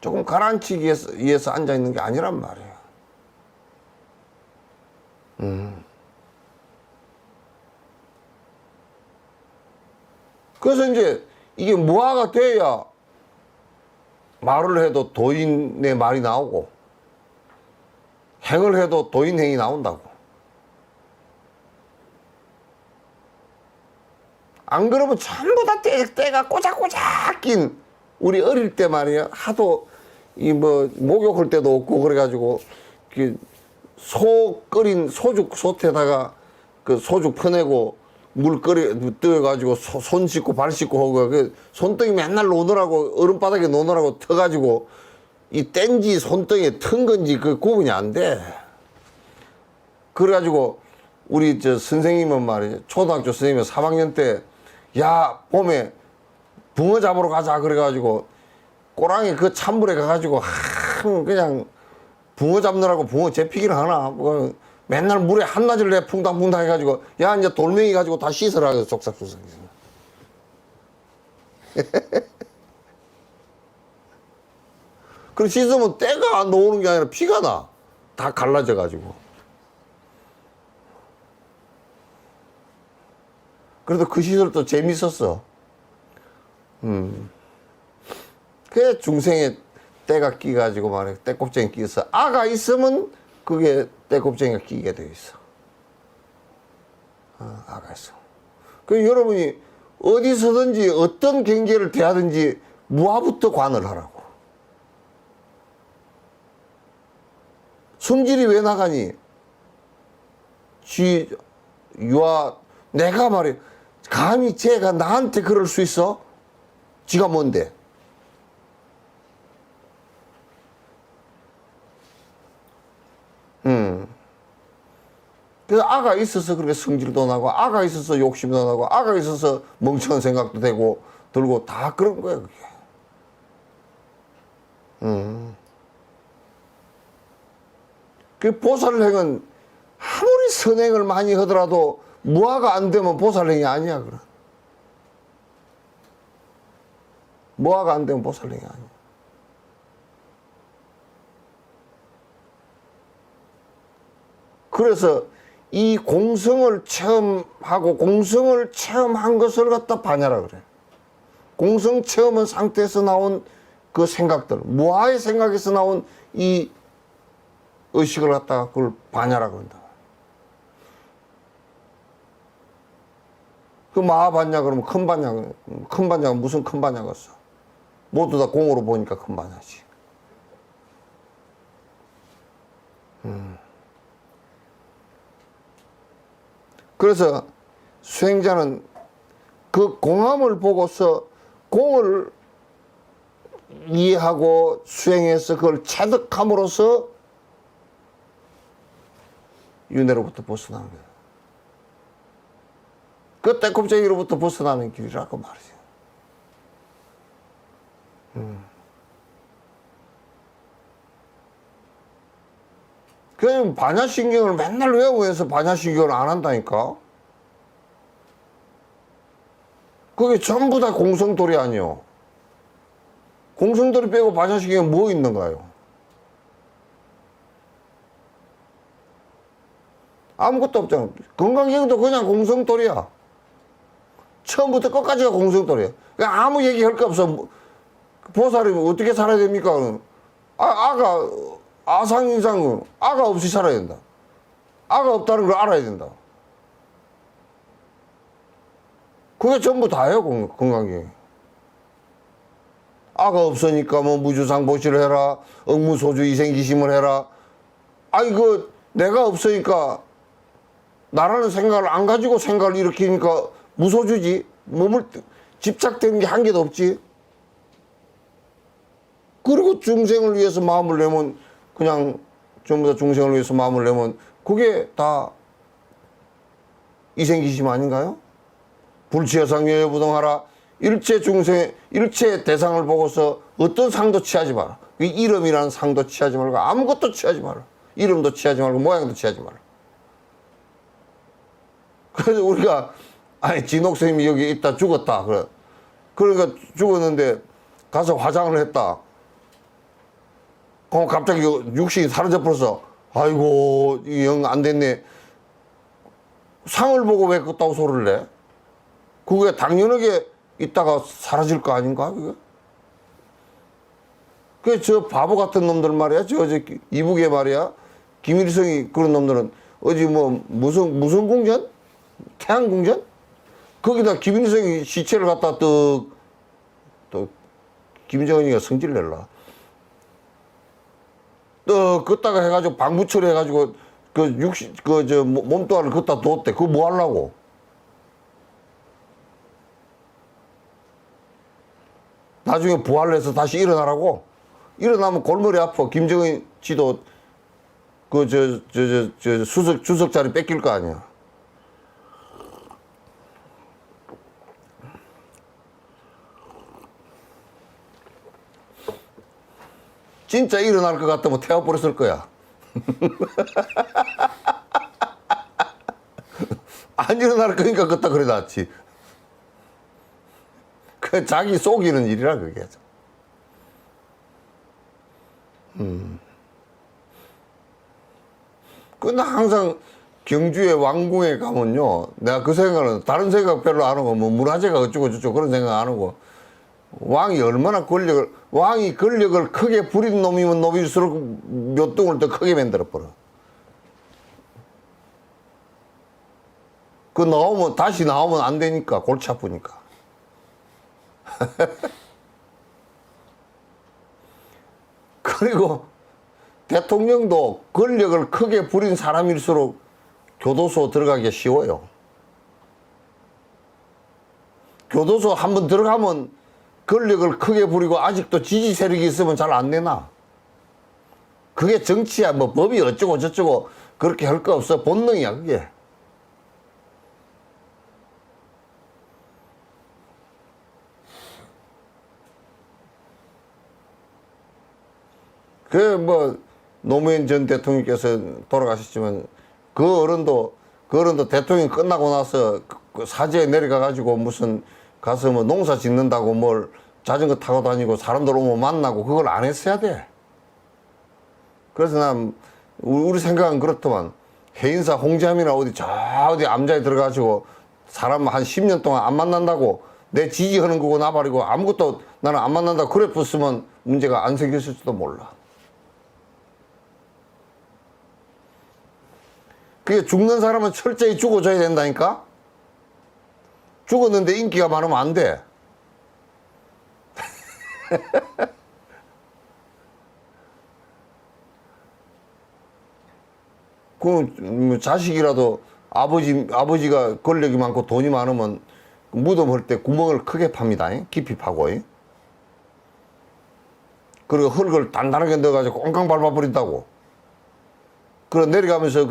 조금 가라앉히기 위해서 앉아있는 게 아니란 말이야. 그래서 이제 이게 무화가 돼야 말을 해도 도인의 말이 나오고 행을 해도 도인 행이 나온다고. 안 그러면 전부 다 때가 꼬작꼬작 낀 우리 어릴 때 말이야 하도 이 뭐 목욕할 때도 없고 그래가지고 소 끓인 소죽 솥에다가 그 소죽 퍼내고 물 뜨어가지고 손 씻고 발 씻고 하고 그 손등이 맨날 노느라고 얼음바닥에 노느라고 터가지고 이 뗀지 손등에 튼 건지 그 구분이 안 돼. 그래가지고 우리 저 선생님은 말이야 초등학교 선생님은 3학년 때 야 봄에 붕어 잡으러 가자 그래가지고 꼬랑이 그 찬물에 가가지고 그냥 붕어 잡느라고 붕어 잡히기를 하나 뭐 맨날 물에 한낮을 내 풍당풍당 해가지고 야 이제 돌멩이 가지고 다 씻으라 그래서 쏙싹쏙싹 그럼 씻으면 때가 안 나오는 게 아니라 피가 나. 다 갈라져 가지고. 그래도 그 시절도 재밌었어. 그게 중생에 때가 끼가지고 말해 때꼽쟁이 끼어서 아가 있으면 그게 때꼽쟁이가 끼게 돼 있어. 아가 있어. 그 여러분이 어디서든지 어떤 경계를 대하든지 무아부터 관을 하라고. 성질이 왜 나가니? 유아 내가 말해 감히 쟤가 나한테 그럴 수 있어? 지가 뭔데? 그래서 아가 있어서 그렇게 성질도 나고 아가 있어서 욕심도 나고 아가 있어서 멍청한 생각도 되고 들고 다 그런 거야 그게. 그 보살행은 아무리 선행을 많이 하더라도 무아가 안 되면 보살행이 아니야 그래. 무아가 안 되면 보살행이 아니야. 그래서 이 공성을 체험하고 공성을 체험한 것을 갖다 반야라 그래. 공성 체험한 상태에서 나온 그 생각들, 무아의 생각에서 나온 이 의식을 갖다가 그걸 반야라 그런다. 그 마하반야 그러면 큰 반야, 큰 반야가 무슨 큰 반야가 있어? 모두 다 공으로 보니까 큰 반야지. 그래서 수행자는 그 공함을 보고서 공을 이해하고 수행해서 그걸 체득함으로써 윤회로부터 벗어나는 거야. 그 때꼽쟁이로부터 벗어나는 길이라고 말이지. 그냥 반야신경을 맨날 외우고 해서 반야신경을 안 한다니까. 그게 전부 다 공성돌이 아니요. 공성돌이 빼고 반야신경에 뭐 있는가요? 아무것도 없잖아. 건강경도 그냥 공성돌이야. 처음부터 끝까지가 공성돌이야. 그냥 아무 얘기할 거 없어. 보살이 어떻게 살아야 됩니까? 아가 아상인상 아가 없이 살아야 된다. 아가 없다는 걸 알아야 된다. 그게 전부 다예요, 건강경이. 아가 없으니까 뭐 무주상보시를 해라, 억무소주 이생기심을 해라. 아니 내가 없으니까 나라는 생각을 안 가지고 생각을 일으키니까 무소주지. 몸을 집착되는 게 한 개도 없지. 그리고 중생을 위해서 마음을 내면 그냥 전부 다 중생을 위해서 마음을 내면 그게 다 이생기심 아닌가요? 불치여상여여부동하라. 일체 중생, 일체 대상을 보고서 어떤 상도 취하지 마라. 이름이라는 상도 취하지 말고 아무것도 취하지 마라. 이름도 취하지 말고 모양도 취하지 마라. 그래서 우리가 아니 진옥스님이 여기 있다 죽었다 그래. 그러니까 죽었는데 가서 화장을 했다. 그럼 갑자기 육신이 사라져 버렸어. 아이고 영 안 됐네. 상을 보고 왜 그따구 소리를 내? 그게 당연하게 있다가 사라질 거 아닌가, 그게? 저 바보 같은 놈들 말이야. 저 이북에 말이야. 김일성이 그런 놈들은 어디 뭐 무슨 궁전? 태양궁전? 거기다 김일성이 시체를 갖다 또 김정은이가 성질 낼라. 또 걷다가 해가지고 방부 처리해가지고 몸뚱아리를 걷다 뒀대. 그거 뭐 하려고? 나중에 부활해서 다시 일어나라고? 일어나면 골머리 아파. 김정은 지도 주석 자리 뺏길 거 아니야. 진짜 일어날 것 같으면 태워버렸을 거야. 안 일어날 거니까 그따 그래 놨지. 그 자기 속이는 일이라 그게. 나 항상 경주의 왕궁에 가면요, 내가 그 생각은 다른 생각 별로 안 하고 뭐 문화재가 어쩌고 저쩌고 그런 생각 안 하고, 왕이 얼마나 왕이 권력을 크게 부린 놈이면 놈일수록 몇 동을 더 크게 만들어버려. 다시 나오면 안 되니까, 골치 아프니까. 그리고 대통령도 권력을 크게 부린 사람일수록 교도소 들어가기 쉬워요. 교도소 한번 들어가면 권력을 크게 부리고 아직도 지지 세력이 있으면 잘 안 내놔. 그게 정치야. 뭐 법이 어쩌고 저쩌고 그렇게 할 거 없어. 본능이야, 그게. 노무현 전 대통령께서 돌아가셨지만 그 어른도 대통령이 끝나고 나서 그 사제에 내려가가지고 무슨 가서 뭐 농사 짓는다고 뭘 자전거 타고 다니고 사람들 오면 만나고 그걸 안 했어야 돼. 그래서 난 우리 생각은 그렇더만 해인사 홍지함이나 어디 암자에 들어가가지고 사람 한 10년 동안 안 만난다고 내 지지하는 거고 나발이고 아무것도 나는 안 만난다고 그래 붙으면 문제가 안 생겼을지도 몰라. 그게 죽는 사람은 철저히 죽어줘야 된다니까? 죽었는데 인기가 많으면 안 돼. 자식이라도 아버지가 권력이 많고 돈이 많으면 무덤 할 때 구멍을 크게 팝니다. 깊이 파고. 그리고 흙을 단단하게 넣어가지고 꽁꽁 밟아버린다고. 그래 내려가면서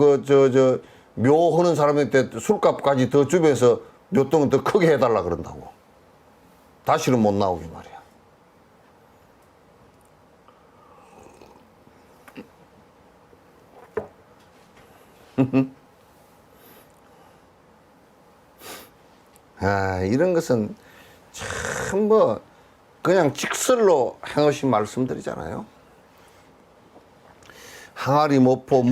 묘 하는 사람한테 술값까지 더 주면서 묘똥은 더 크게 해달라 그런다고. 다시는 못 나오게 말이야. 이런 것은 참 그냥 직설로 해놓으신 말씀들이잖아요. 항아리, 모포,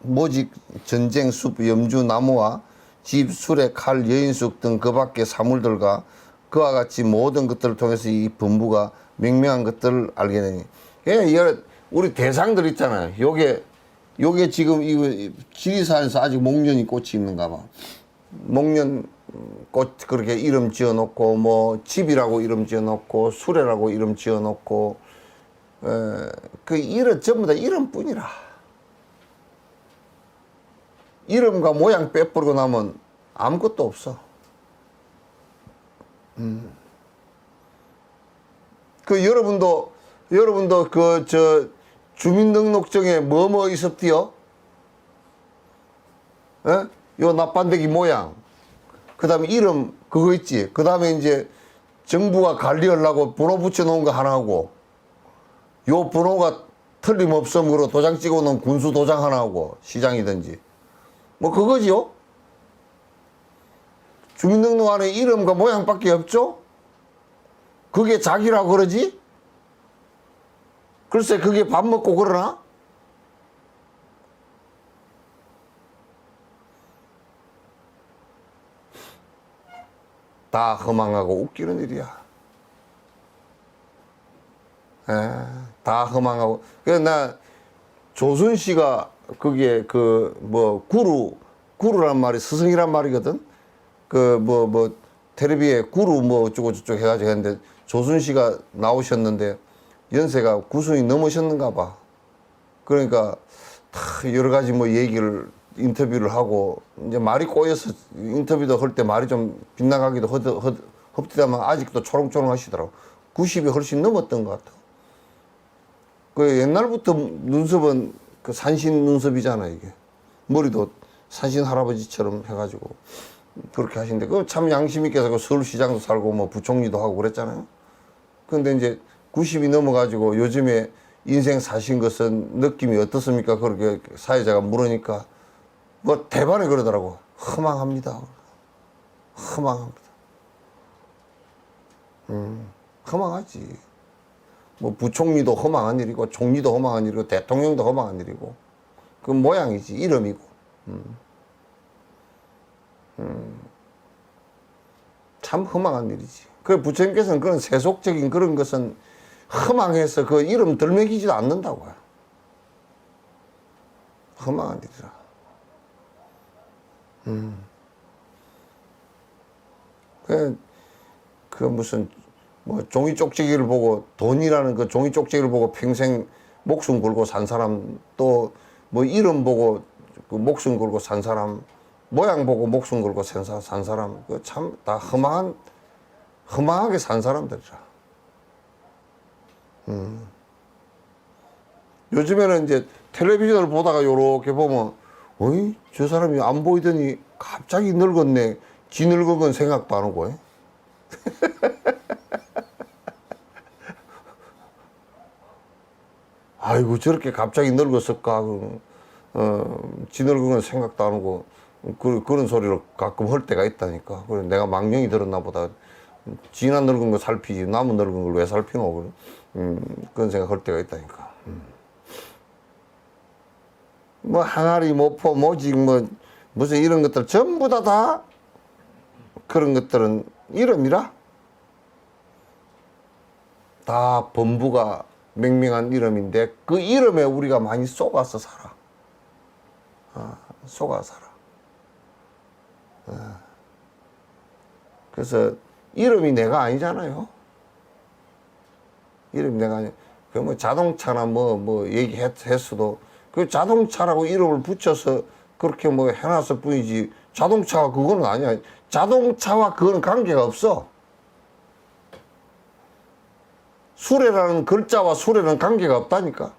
모직, 전쟁, 숲, 염주, 나무와 집, 수레, 칼, 여인숙 등 그 밖의 사물들과 그와 같이 모든 것들을 통해서 이 분부가 명명한 것들을 알게 되니. 우리 대상들 있잖아요. 요게 지금 이거 지리산에서 아직 목련이 꽃이 있는가 봐. 목련 꽃 그렇게 이름 지어 놓고, 뭐 집이라고 이름 지어 놓고, 수레라고 이름 지어 놓고, 그 이름 전부 다 이름뿐이라. 이름과 모양 빼버리고 나면 아무것도 없어. 여러분도 주민등록증에 뭐뭐 있었디요? 요 납반대기 모양. 그 다음에 이름 그거 있지. 그 다음에 이제 정부가 관리하려고 번호 붙여놓은 거 하나 하고, 요 번호가 틀림없음으로 도장 찍어놓은 군수 도장 하나 하고, 시장이든지. 뭐 그거지요? 주민등록 안에 이름과 모양밖에 없죠? 그게 자기라고 그러지? 글쎄 그게 밥 먹고 그러나? 다 허망하고 웃기는 일이야. 다 허망하고. 그래서 나 조순 씨가 거기에 구루란 말이 스승이란 말이거든. 텔레비에 구루 어쩌고 저쩌고 해가지고 했는데 조순 씨가 나오셨는데 연세가 9순이 넘으셨는가 봐. 그러니까 다 여러 가지 얘기를 인터뷰를 하고 이제 말이 꼬여서 인터뷰도 할 때 말이 좀 빗나가기도 헛디다만 아직도 초롱초롱 하시더라고. 90이 훨씬 넘었던 것 같아. 그 옛날부터 눈썹은 그 산신 눈썹이잖아, 이게. 머리도 산신 할아버지처럼 해가지고 그렇게 하시는데 그 참 양심 있게 해서 서울시장도 살고 부총리도 하고 그랬잖아요. 근데 이제 90이 넘어가지고 요즘에 인생 사신 것은 느낌이 어떻습니까? 그렇게 사회자가 물으니까 대반에 그러더라고. 허망합니다. 허망합니다. 허망하지. 부총리도 허망한 일이고, 총리도 허망한 일이고, 대통령도 허망한 일이고, 그 모양이지, 이름이고. 참 허망한 일이지. 그 부처님께서는 그런 세속적인 그런 것은 허망해서 그 이름 덜 매기지도 않는다고요. 허망한 일이라. 그 무슨 종이 쪽지기를 보고 돈이라는 그 종이 쪽지기를 보고 평생 목숨 걸고 산 사람, 또 이름 보고 그 목숨 걸고 산 사람, 모양 보고 목숨 걸고 산 사람, 그 참 다 허망하게 산 사람들이라. 요즘에는 이제 텔레비전을 보다가 요렇게 보면 어이 저 사람이 안 보이더니 갑자기 늙었네. 지 늙은 건 생각도 안 하고. 아이고 저렇게 갑자기 늙었을까. 지 늙은 건 생각도 안 하고 그런 소리를 가끔 할 때가 있다니까. 그래 내가 망령이 들었나 보다. 지나 늙은 거 살피지 남은 늙은 걸 왜 살피노. 그런 생각 할 때가 있다니까. 항아리, 모포, 모직, 무슨 이런 것들 전부 다 그런 것들은 이름이라. 다 범부가 맹명한 이름인데 그 이름에 우리가 많이 속아서 살아. 속아서 살아. 그래서 이름이 내가 아니잖아요. 이름이 내가 아니. 그 자동차나 얘기했어도 그 자동차라고 이름을 붙여서 그렇게 해놨을 뿐이지 자동차가 그거는 아니야. 자동차와 그거는 관계가 없어. 수레라는 글자와 수레는 관계가 없다니까.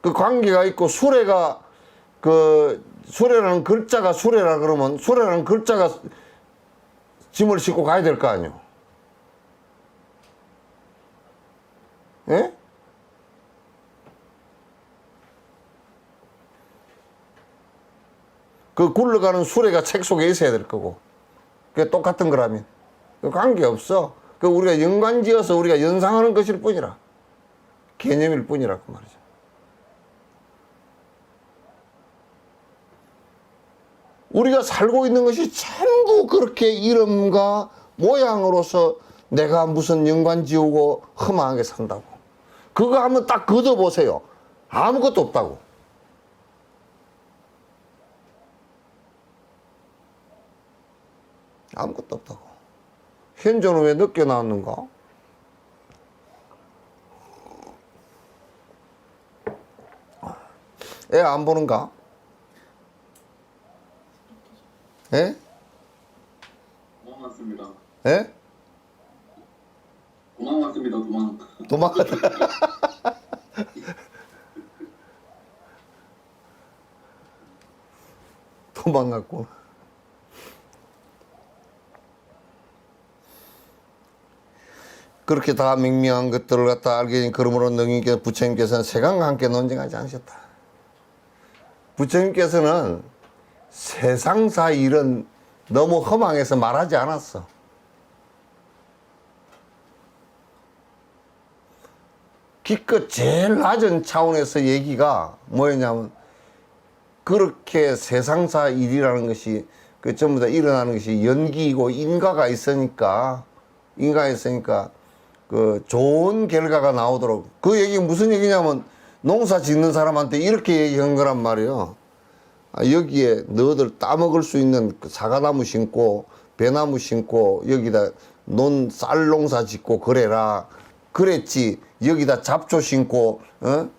그 관계가 있고 수레라는 글자가 수레라 그러면 수레라는 글자가 짐을 싣고 가야 될 거 아니오. 예? 그 굴러가는 수레가 책 속에 있어야 될 거고. 그게 똑같은 거라면. 그 관계 없어. 그 우리가 연관지어서 우리가 연상하는 것일 뿐이라. 개념일 뿐이라 그 말이죠. 우리가 살고 있는 것이 전부 그렇게 이름과 모양으로서 내가 무슨 연관 지우고 허망하게 산다고. 그거 한번 딱 걷어보세요. 아무것도 없다고. 아무것도 없다고. 현조는 왜 늦게 나왔는가? 애 안 보는가? 예? 도망 왔습니다. 예? 도망 왔습니다. 도망. 도망갔다. 도망갔고. 그렇게 다 명명한 것들을 갖다 알게 된 그러므로 능인께서 부처님께서는 세간과 함께 논쟁하지 않으셨다. 부처님께서는 세상사 일은 너무 허망해서 말하지 않았어. 기껏 제일 낮은 차원에서 얘기가 뭐였냐면 그렇게 세상사 일이라는 것이 그 전부 다 일어나는 것이 연기이고 인과가 있으니까 그 좋은 결과가 나오도록. 그 얘기 무슨 얘기냐면 농사 짓는 사람한테 이렇게 얘기한 거란 말이에요. 여기에 너희들 따먹을 수 있는 그 사과나무 심고 배나무 심고 여기다 쌀 농사 짓고 그래라. 그랬지 여기다 잡초 심고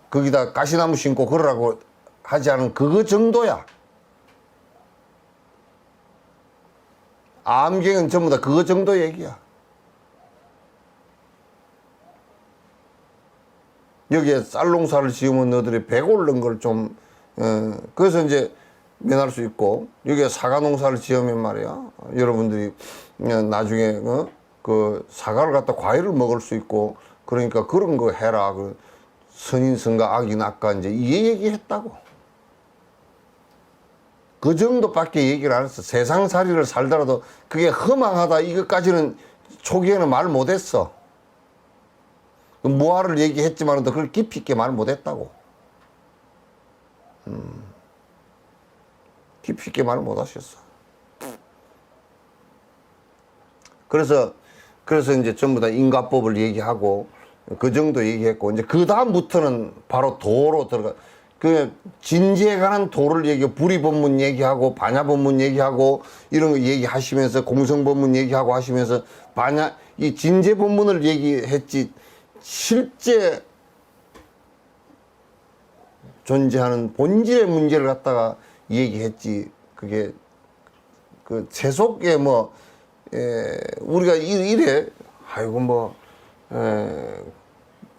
거기다 가시나무 심고 그러라고 하지 않은 그거 정도야. 암경은 전부 다 그거 정도 얘기야. 여기에 쌀 농사를 지으면 너희들이 배 오른 걸 좀, 그래서 이제 면할 수 있고, 여기에 사과 농사를 지으면 말이야. 여러분들이 나중에, 그 사과를 갖다 과일을 먹을 수 있고, 그러니까 그런 거 해라. 그 선인성과 악인악과 이제 이 얘기했다고. 그 정도밖에 얘기를 안 했어. 세상살이를 살더라도 그게 허망하다 이것까지는 초기에는 말 못했어. 무화를 얘기했지만 그걸 깊이 있게 말 못했다고. 깊이 있게 말 못하셨어. 그래서 이제 전부 다 인과법을 얘기하고 그 정도 얘기했고 이제 그 다음부터는 바로 도로 들어가. 그 진지에 관한 도를 얘기하고 불의법문 얘기하고 반야법문 얘기하고 이런 거 얘기하시면서 공성법문 얘기하고 하시면서 이 진제법문을 얘기했지 실제 존재하는 본질의 문제를 갖다가 얘기했지. 그게 그 세속에 우리가 이래 아이고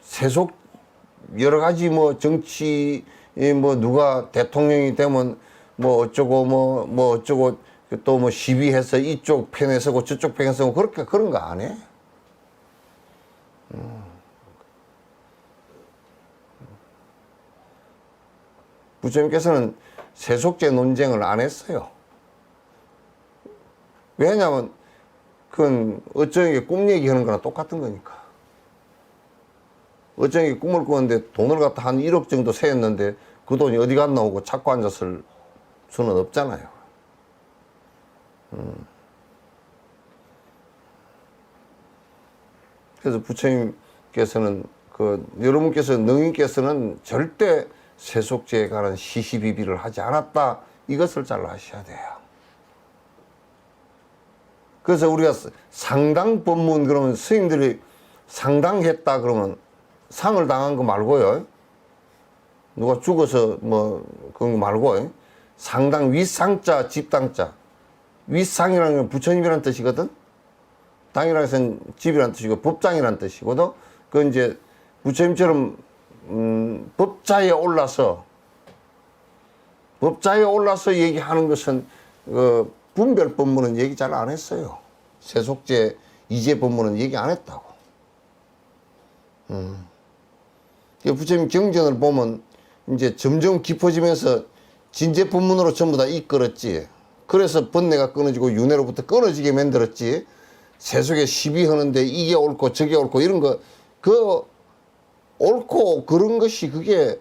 세속 여러 가지 정치 누가 대통령이 되면 어쩌고 어쩌고 또 시비해서 이쪽 편에 서고 저쪽 편에 서고 그렇게 그런 거 안 해. 부처님께서는 세속제 논쟁을 안 했어요. 왜냐하면 그건 어쩌게 꿈 얘기하는 거나 똑같은 거니까. 어쩌게 꿈을 꾸었는데 돈을 갖다 한 1억 정도 세였는데 그 돈이 어디 갔나 오고 찾고 앉았을 수는 없잖아요. 그래서 부처님께서는 여러분께서 능인께서는 절대 세속제에 관한 시시비비를 하지 않았다. 이것을 잘 아셔야 돼요. 그래서 우리가 상당 법문 그러면 스님들이 상당했다 그러면 상을 당한 거 말고요. 누가 죽어서 그런 거 말고 상당 윗상자 집당자. 윗상이라는 건 부처님이라는 뜻이거든. 당이라는 것은 집이라는 뜻이고 법장이라는 뜻이거든. 그 이제 부처님처럼 법자에 올라서 얘기하는 것은 분별 법문은 얘기 잘 안 했어요. 세속제 이제 법문은 얘기 안 했다고. 부처님 경전을 보면 이제 점점 깊어지면서 진제 법문으로 전부 다 이끌었지. 그래서 번뇌가 끊어지고 윤회로부터 끊어지게 만들었지. 세속에 시비하는데 이게 옳고 저게 옳고 이런 거 옳고 그런 것이 그게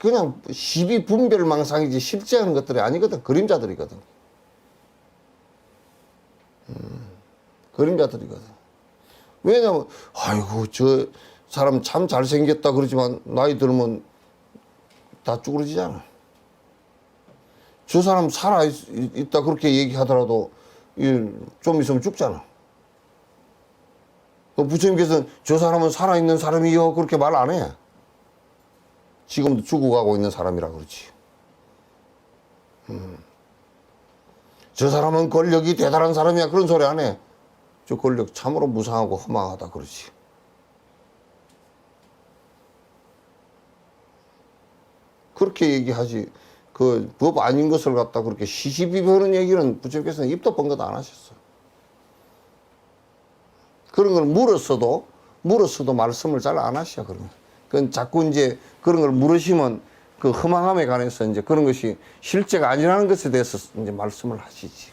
그냥 시비 분별망상이지 실제 하는 것들이 아니거든. 그림자들이거든. 그림자들이거든. 왜냐면 아이고 저 사람 참 잘생겼다 그러지만 나이 들면 다 쭈그러지잖아. 저 사람 살아있다 그렇게 얘기하더라도 좀 있으면 죽잖아. 부처님께서는 저 사람은 살아있는 사람이요 그렇게 말 안 해. 지금도 죽어가고 있는 사람이라 그러지. 저 사람은 권력이 대단한 사람이야 그런 소리 안 해. 저 권력 참으로 무상하고 허망하다 그러지. 그렇게 얘기하지. 그 법 아닌 것을 갖다 그렇게 시시비비하는 얘기는 부처님께서는 입도 번긋 안 하셨어. 그런 걸 물었어도 말씀을 잘 안 하셔, 그러면. 그건 자꾸 이제 그런 걸 물으시면 그 허망함에 관해서 이제 그런 것이 실제가 아니라는 것에 대해서 이제 말씀을 하시지.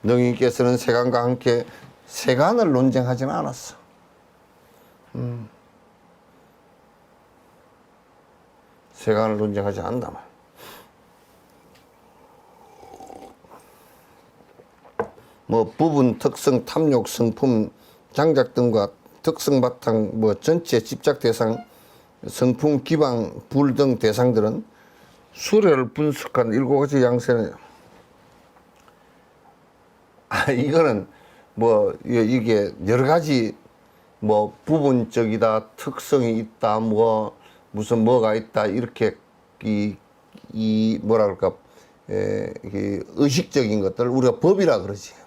능인께서는 세간과 함께 세간을 논쟁하지는 않았어. 세간을 논쟁하지 않는다 말. 뭐 부분 특성 탐욕 성품 장작 등과 특성 바탕 뭐 전체 집착 대상 성품 기방 불 등 대상들은 수례를 분석한 7가지 양세는 이거는 뭐 이게 여러 가지 뭐 부분적이다 특성이 있다 뭐 무슨 뭐가 있다 이렇게 이 뭐라 그럴까 의식적인 것들 우리가 법이라 그러지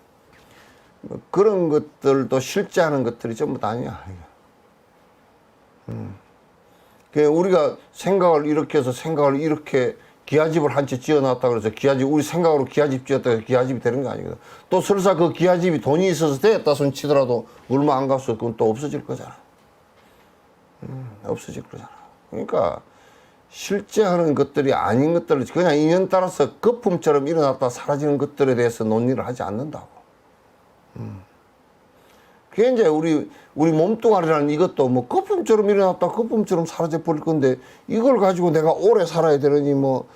그런 것들도 실제하는 것들이 전부 다 아니야. 우리가 생각을 이렇게 해서 생각을 이렇게 기와집을 한 채 지어놨다 그래서 기와집 우리 생각으로 기와집 지었다 해서 기와집이 되는 게 아니거든. 또 설사 그 기와집이 돈이 있어서 되었다 손 치더라도 얼마 안 갔어 그건 또 없어질 거잖아. 없어질 거잖아. 그러니까 실제 하는 것들이 아닌 것들을 그냥 인연 따라서 거품처럼 일어났다 사라지는 것들에 대해서 논의를 하지 않는다고. 그게 이제 우리 몸뚱아리라는 이것도 뭐 거품처럼 일어났다 거품처럼 사라져 버릴 건데 이걸 가지고 내가 오래 살아야 되느니 뭐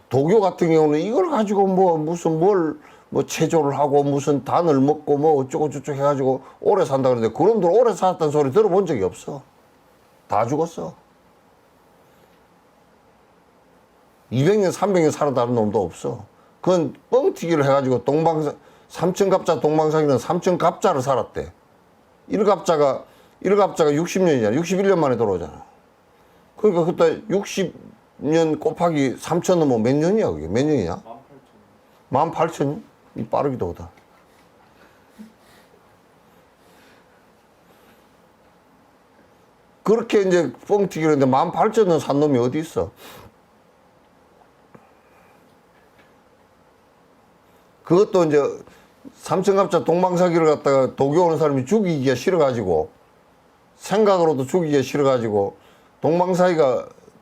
도교 같은 경우는 이걸 가지고 뭐 무슨 뭘 뭐 체조를 하고 무슨 단을 먹고 뭐 어쩌고 저쩌고 해가지고 오래 산다 그러는데 그놈들 오래 살았다는 소리 들어본 적이 없어. 다 죽었어. 200년 300년 살았다는 놈도 없어. 그건 뻥튀기를 해가지고 삼천갑자 동방사기는 삼천갑자를 살았대. 일갑자가 60년이잖아. 61년 만에 돌아오잖아. 그러니까 그때 60년 곱하기 3천은 뭐 몇 년이야 그게? 몇 년이냐? 18,000년? 이 빠르기도 하다. 그렇게 이제 뻥튀기를 했는데 18,000년 산 놈이 어디 있어? 그것도 이제 삼천갑자 동방사기를 갖다가 도교 오는 사람이 죽이기가 싫어가지고 생각으로도 죽이기가 싫어가지고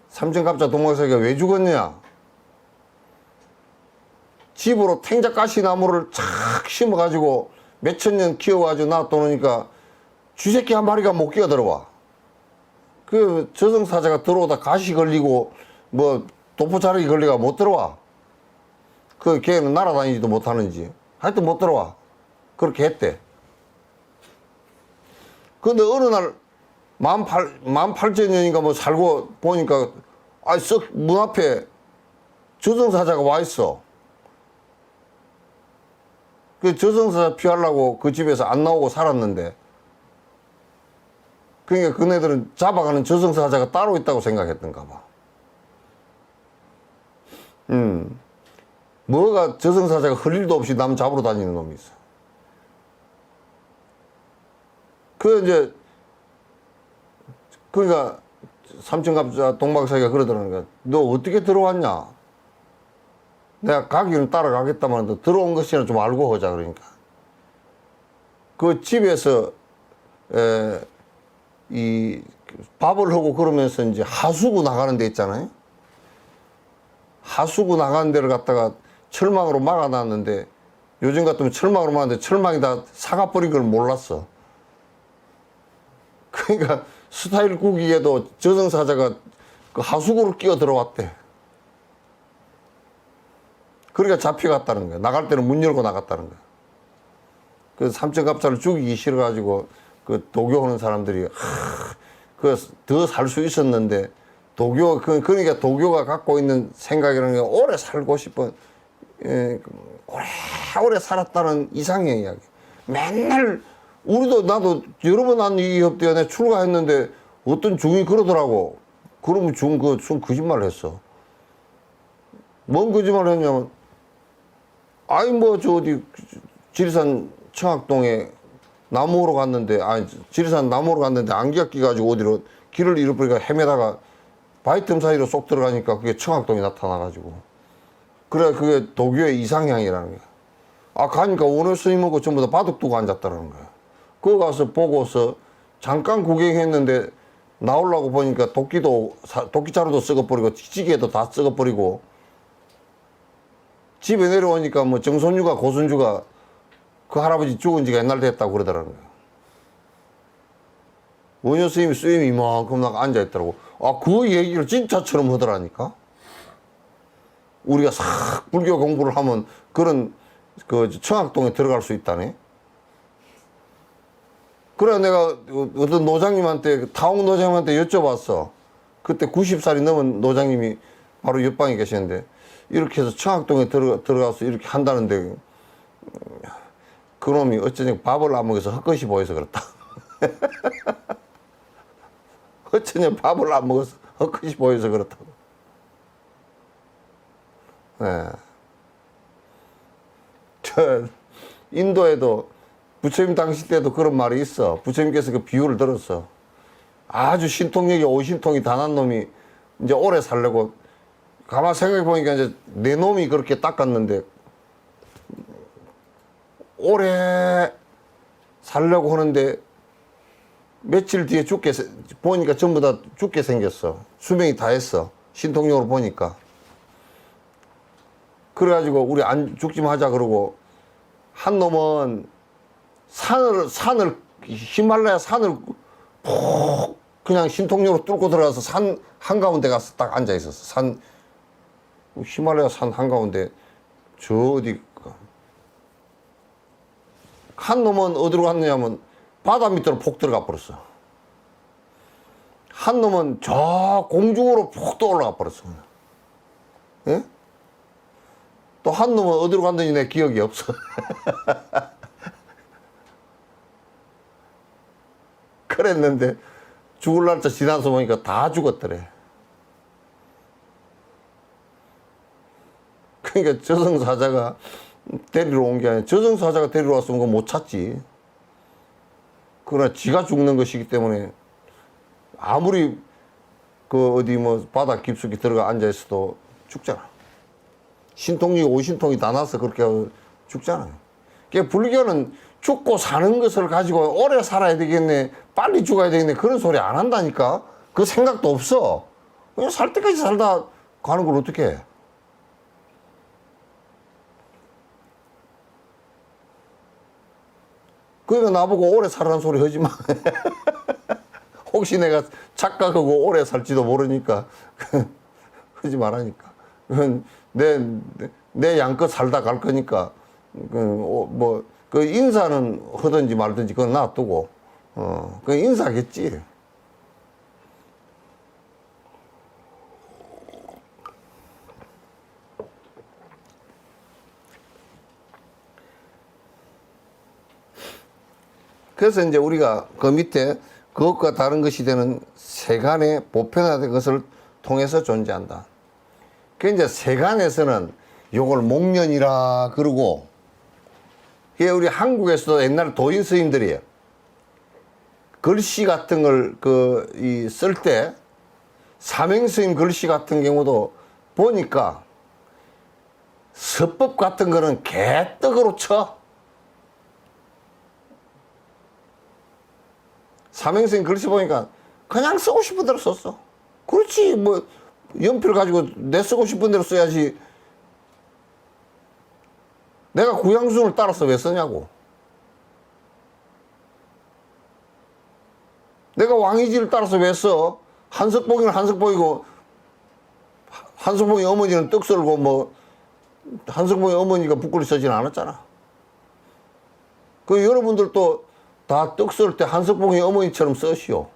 삼천갑자 동방사기가 왜 죽었냐? 집으로 탱자가시 나무를 착 심어가지고 몇천 년 키워가지고 놔둬놓으니까 쥐새끼 한 마리가 못 끼어들어와. 그 저승사자가 들어오다 가시 걸리고 뭐 도포자락이 걸리가 못 들어와. 그 걔는 날아다니지도 못하는지 하여튼 못 들어와. 그렇게 했대. 근데 어느 날 18,000년인가 뭐 살고 보니까 썩 문 앞에 저승사자가 와 있어. 그 저승사자 피하려고 그 집에서 안 나오고 살았는데 그러니까 그네들은 잡아가는 저승사자가 따로 있다고 생각했던가 봐. 뭐가 저승사자가 흘 일도 없이 남 잡으러 다니는 놈이 있어. 그러니까 삼천갑자 동방사기가 그러더라는 거야. 너 어떻게 들어왔냐? 내가 가기는 따라가겠다만 너 들어온 것이나 좀 알고 하자 그러니까. 그 집에서 이 밥을 하고 그러면서 이제 하수구 나가는 데 있잖아요. 하수구 나가는 데를 갖다가 철망으로 막아놨는데 요즘 같으면 철망으로 막았는데 철망이 다 사가버린 걸 몰랐어. 그러니까 스타일 구기에도 저승사자가 그 하수구를 끼어 들어왔대. 그러니까 잡혀갔다는 거야. 나갈 때는 문 열고 나갔다는 거야. 그 삼천갑자를 죽이기 싫어가지고 그 도교하는 사람들이 그 더 살 수 있었는데 그러니까 도교가 갖고 있는 생각이라는 게 오래 살고 싶은 오래 살았다는 이상의 이야기. 맨날 나도 여러 번 한 이 협대원에 출가했는데 어떤 중이 그러더라고. 그러면 중 거짓말을 했어. 뭔 거짓말을 했냐면 어디 지리산 청학동에 나무로 갔는데 지리산 나무로 갔는데 안개가 끼가지고 어디로 길을 잃어버리니까 헤매다가 바위틈 사이로 쏙 들어가니까 그게 청학동이 나타나가지고 그래 그게 도교의 이상향이라는 거야. 가니까 원효 스님하고 전부 다 바둑 두고 앉았다는 거야. 그거 가서 보고서 잠깐 구경했는데 나오려고 보니까 도끼자루도 썩어버리고 찌개도 다 썩어버리고 집에 내려오니까 뭐 정손주가 고손주가 그 할아버지 죽은 지가 옛날 됐다고 그러더라는 거야. 원효 스님이 수임이 이만큼 나가 앉아있더라고. 그 얘기를 진짜처럼 하더라니까. 우리가 싹 불교 공부를 하면 그런 그 청학동에 들어갈 수 있다네. 그래 내가 어떤 노장님한테 타옥 노장님한테 여쭤봤어. 그때 90살이 넘은 노장님이 바로 옆방에 계셨는데 이렇게 해서 청학동에 들어가서 이렇게 한다는데 그놈이 어쩌냐 밥을 안 먹어서 헛것이 보여서 그렇다. 어쩌냐 밥을 안 먹어서 헛것이 보여서 그렇다고. 네. 저 인도에도 부처님 당시 때도 그런 말이 있어. 부처님께서 그 비유를 들었어. 아주 신통력이 오신통이 다 난 놈이 이제 오래 살려고 가만 생각해 보니까 이제 내 놈이 그렇게 닦았는데 오래 살려고 하는데 며칠 뒤에 보니까 전부 다 죽게 생겼어. 수명이 다 했어. 신통력으로 보니까. 그래가지고 우리 안 죽지 하자 그러고 한 놈은 산을 히말라야 산을 푹 그냥 신통력으로 뚫고 들어가서 산 한가운데 가서 딱 앉아 있었어. 히말라야 산 한가운데 저 어디 한 놈은 어디로 갔느냐면 바다 밑으로 폭 들어가 버렸어. 한 놈은 저 공중으로 푹 떠올라가 버렸어. 예? 또 한 놈은 어디로 갔는지 내 기억이 없어. 그랬는데 죽을 날짜 지나서 보니까 다 죽었더래. 그러니까 저승사자가 데리러 온 게 아니라 저승사자가 데리러 왔으면 그거 못 찾지. 그러나 지가 죽는 것이기 때문에 아무리 그 어디 뭐 바다 깊숙이 들어가 앉아 있어도 죽잖아. 신통력이 오신통이 다 나서 그렇게 죽잖아요. 그러니까 불교는 죽고 사는 것을 가지고 오래 살아야 되겠네, 빨리 죽어야 되겠네, 그런 소리 안 한다니까. 그 생각도 없어. 그냥 살 때까지 살다 가는 걸 어떻게 해. 그러니까 나보고 오래 살라는 소리 하지 마. 혹시 내가 착각하고 오래 살지도 모르니까 하지 말라니까. 내 양껏 살다 갈 거니까 그 인사는 하든지 말든지 그건 놔두고 그 인사겠지. 그래서 이제 우리가 그 밑에 그것과 다른 것이 되는 세간의 보편화된 것을 통해서 존재한다. 그 이제 세간에서는 요걸 목련이라 그러고, 이게 우리 한국에서도 옛날 도인 스님들이 글씨 같은 걸 쓸 때 사명 스님 글씨 같은 경우도 보니까 서법 같은 거는 개떡으로 쳐. 사명스님 글씨 보니까 그냥 쓰고 싶은 대로 썼어. 그렇지, 뭐 연필 가지고 내 쓰고 싶은 대로 써야지. 내가 구양순을 따라서 왜 쓰냐고. 내가 왕이지를 따라서 왜 써? 한석봉이는 한석봉이고 한석봉이 어머니는 떡 썰고 뭐 한석봉이 어머니가 북글을 쓰지는 않았잖아. 그 여러분들도 다 떡 썰 때 한석봉이 어머니처럼 쓰시오.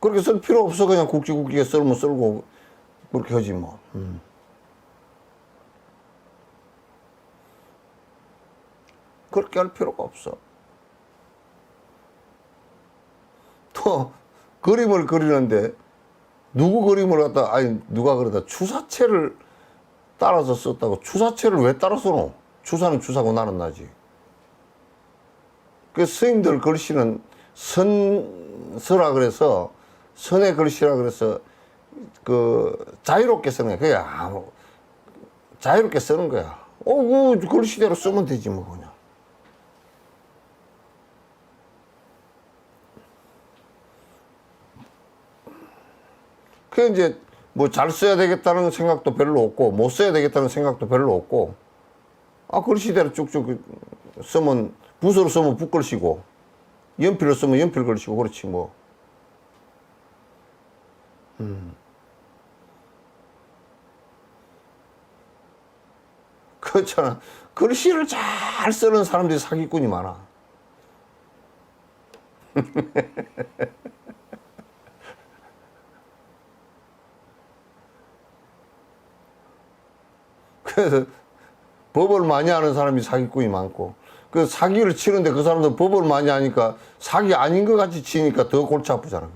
그렇게 쓸 필요 없어. 그냥 굵직굵직하게 썰면 썰고 그렇게 하지 뭐. 그렇게 할 필요가 없어. 또 그림을 그리는데 누구 그림을 갖다 누가 그러다 추사체를 따라서 썼다고. 추사체를 왜 따라 써노? 추사는 추사고 나는 나지. 그 스님들 글씨는 선서라 그래서 선의 글씨라 그래서 그 자유롭게 쓰는 거야. 그냥 자유롭게 쓰는 거야. 그 글씨대로 쓰면 되지 뭐 그냥. 그 이제 뭐 잘 써야 되겠다는 생각도 별로 없고 못 써야 되겠다는 생각도 별로 없고, 글씨대로 쭉쭉 쓰면 붓으로 쓰면 붓글씨고 연필로 쓰면 연필 글씨고 그렇지 뭐. 그렇잖아. 글씨를 잘 쓰는 사람들이 사기꾼이 많아. 그래서 법을 많이 하는 사람이 사기꾼이 많고, 그 사기를 치는데 그 사람들 법을 많이 하니까 사기 아닌 것 같이 치니까 더 골치 아프잖아.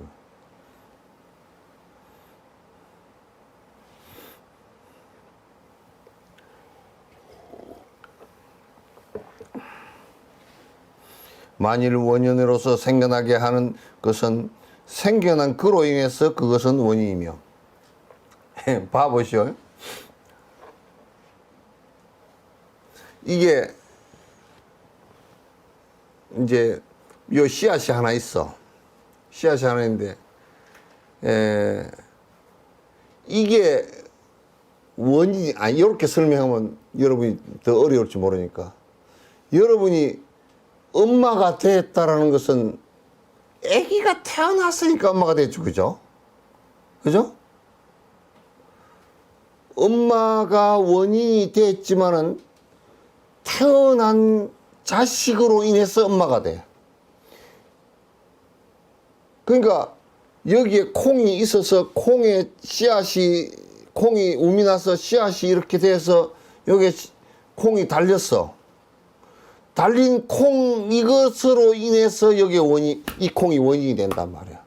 만일 원인으로서 생겨나게 하는 것은 생겨난 그로 인해서 그것은 원인이며. 봐보시오. 이게 이제 요 씨앗이 하나 있어. 씨앗이 하나 있는데 이게 원인이 아니, 이렇게 설명하면 여러분이 더 어려울지 모르니까, 여러분이 엄마가 됐다라는 것은 아기가 태어났으니까 엄마가 됐죠. 그죠? 그죠? 엄마가 원인이 됐지만은 태어난 자식으로 인해서 엄마가 돼. 그러니까 여기에 콩이 있어서 콩에 씨앗이, 콩이 움이 나서 씨앗이 이렇게 돼서 여기에 콩이 달렸어. 달린 콩 이것으로 인해서 여기에 원인, 이 콩이 원인이 된단 말이야.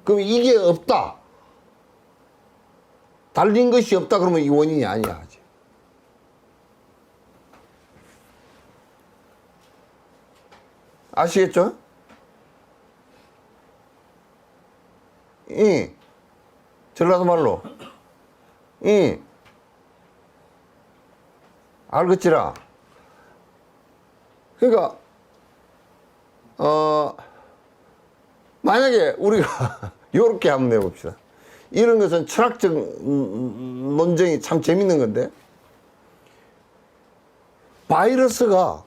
그럼 이게 없다. 달린 것이 없다 그러면 이 원인이 아니야. 아시겠죠? 전라도 말로 알겠지라. 그러니까 만약에 우리가 요렇게 한번 내봅시다. 이런 것은 철학적 논쟁이 참 재밌는 건데, 바이러스가,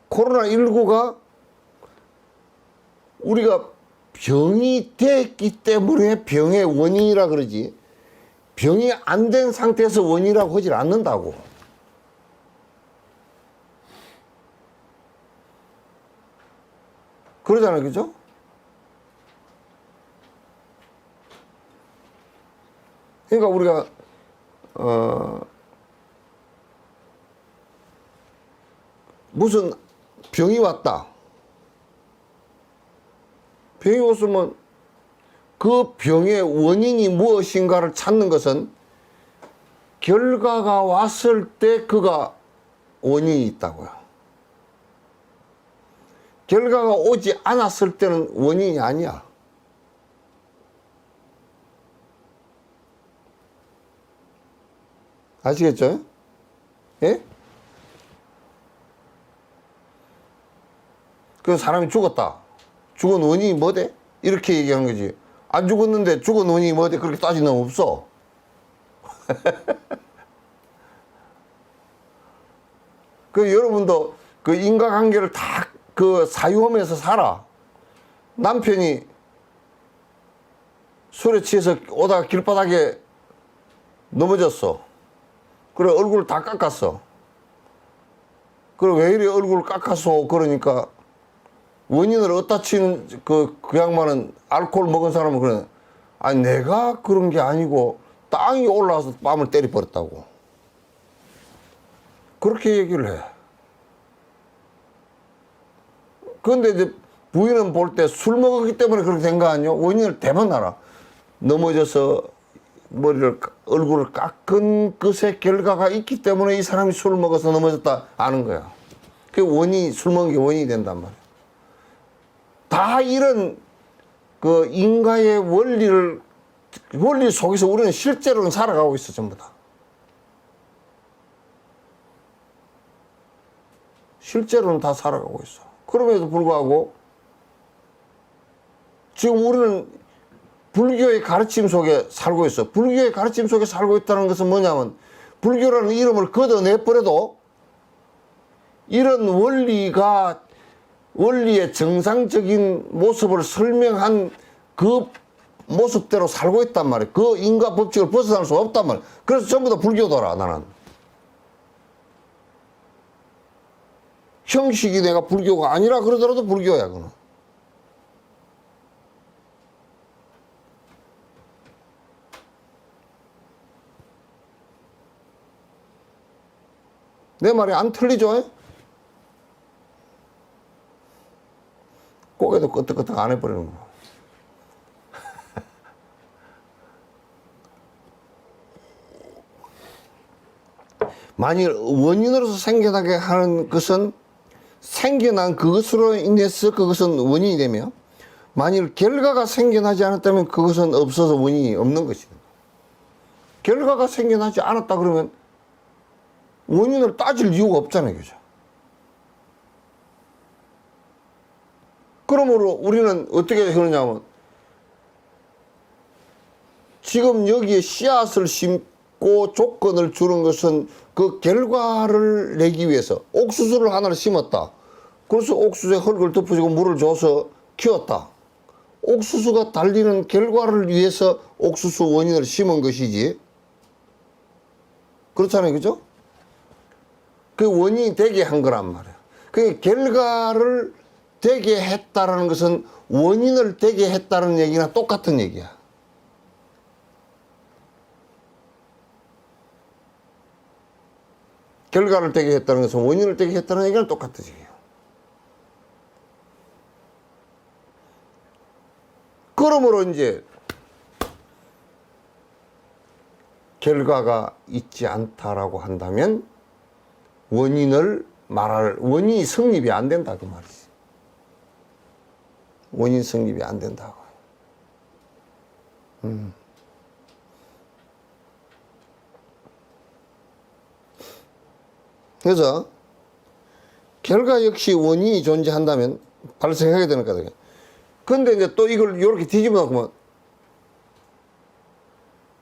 코로나19가 우리가 병이 됐기 때문에 병의 원인이라 그러지, 병이 안 된 상태에서 원인이라고 하질 않는다고. 그러잖아요. 그죠? 그러니까 우리가 무슨 병이 왔다. 병이 왔으면 그 병의 원인이 무엇인가를 찾는 것은 결과가 왔을 때 그가 원인이 있다고요. 결과가 오지 않았을 때는 원인이 아니야. 아시겠죠? 예? 그 사람이 죽었다. 죽은 원인이 뭐대? 이렇게 얘기하는 거지. 안 죽었는데 죽은 원인이 뭐대? 그렇게 따지는 건 없어. 그 여러분도 그 인과관계를 다 그 사유하면서 살아. 남편이 술에 취해서 오다가 길바닥에 넘어졌어. 그래 얼굴을 다 깎았어. 그래 왜 이리 얼굴을 깎았어? 그러니까 원인을 어디다 치는 그 양반은, 알코올 먹은 사람은 그래. 아니 내가 그런 게 아니고 땅이 올라와서 뺨을 때려버렸다고. 그렇게 얘기를 해. 그런데 이제 부인은 볼 때 술 먹었기 때문에 그렇게 된 거 아니요? 원인을 대만 알아. 넘어져서 머리를, 얼굴을 깎은 것의 결과가 있기 때문에 이 사람이 술을 먹어서 넘어졌다 아는 거야. 그 원인이, 술 먹은 게 원인이 된단 말이야. 다 이런 그 인과의 원리 속에서 우리는 실제로는 살아가고 있어, 전부 다. 실제로는 다 살아가고 있어. 그럼에도 불구하고 지금 우리는 불교의 가르침 속에 살고 있어. 불교의 가르침 속에 살고 있다는 것은 뭐냐면, 불교라는 이름을 걷어내버려도 이런 원리의 정상적인 모습을 설명한 그 모습대로 살고 있단 말이야. 그 인과 법칙을 벗어날 수가 없단 말이야. 그래서 전부 다 불교더라, 나는. 형식이 내가 불교가 아니라 그러더라도 불교야, 그거는. 내 말이 안 틀리죠? 고개도 끄덕끄덕 안 해버리는 거. 만일 원인으로서 생겨나게 하는 것은 생겨난 그것으로 인해서 그것은 원인이 되며, 만일 결과가 생겨나지 않았다면 그것은 없어서 원인이 없는 것이다. 결과가 생겨나지 않았다 그러면 원인을 따질 이유가 없잖아요, 그죠? 그러므로 우리는 어떻게 하느냐면, 지금 여기에 씨앗을 심고 조건을 주는 것은 그 결과를 내기 위해서. 옥수수를 하나를 심었다. 그래서 옥수수에 흙을 덮어주고 물을 줘서 키웠다. 옥수수가 달리는 결과를 위해서 옥수수 원인을 심은 것이지. 그렇잖아요, 그죠? 그 원인이 되게 한 거란 말이야. 그 결과를 되게 했다라는 것은 원인을 되게 했다는 얘기나 똑같은 얘기야. 결과를 되게 했다는 것은 원인을 되게 했다는 얘기랑 똑같은 얘기예요. 그러므로 이제 결과가 있지 않다라고 한다면 원인이 성립이 안 된다, 그 말이지. 원인 성립이 안 된다고. 그래서 결과 역시 원인이 존재한다면 발생하게 되는 거거든요. 근데 이제 또 이걸 이렇게 뒤집어 놓으면,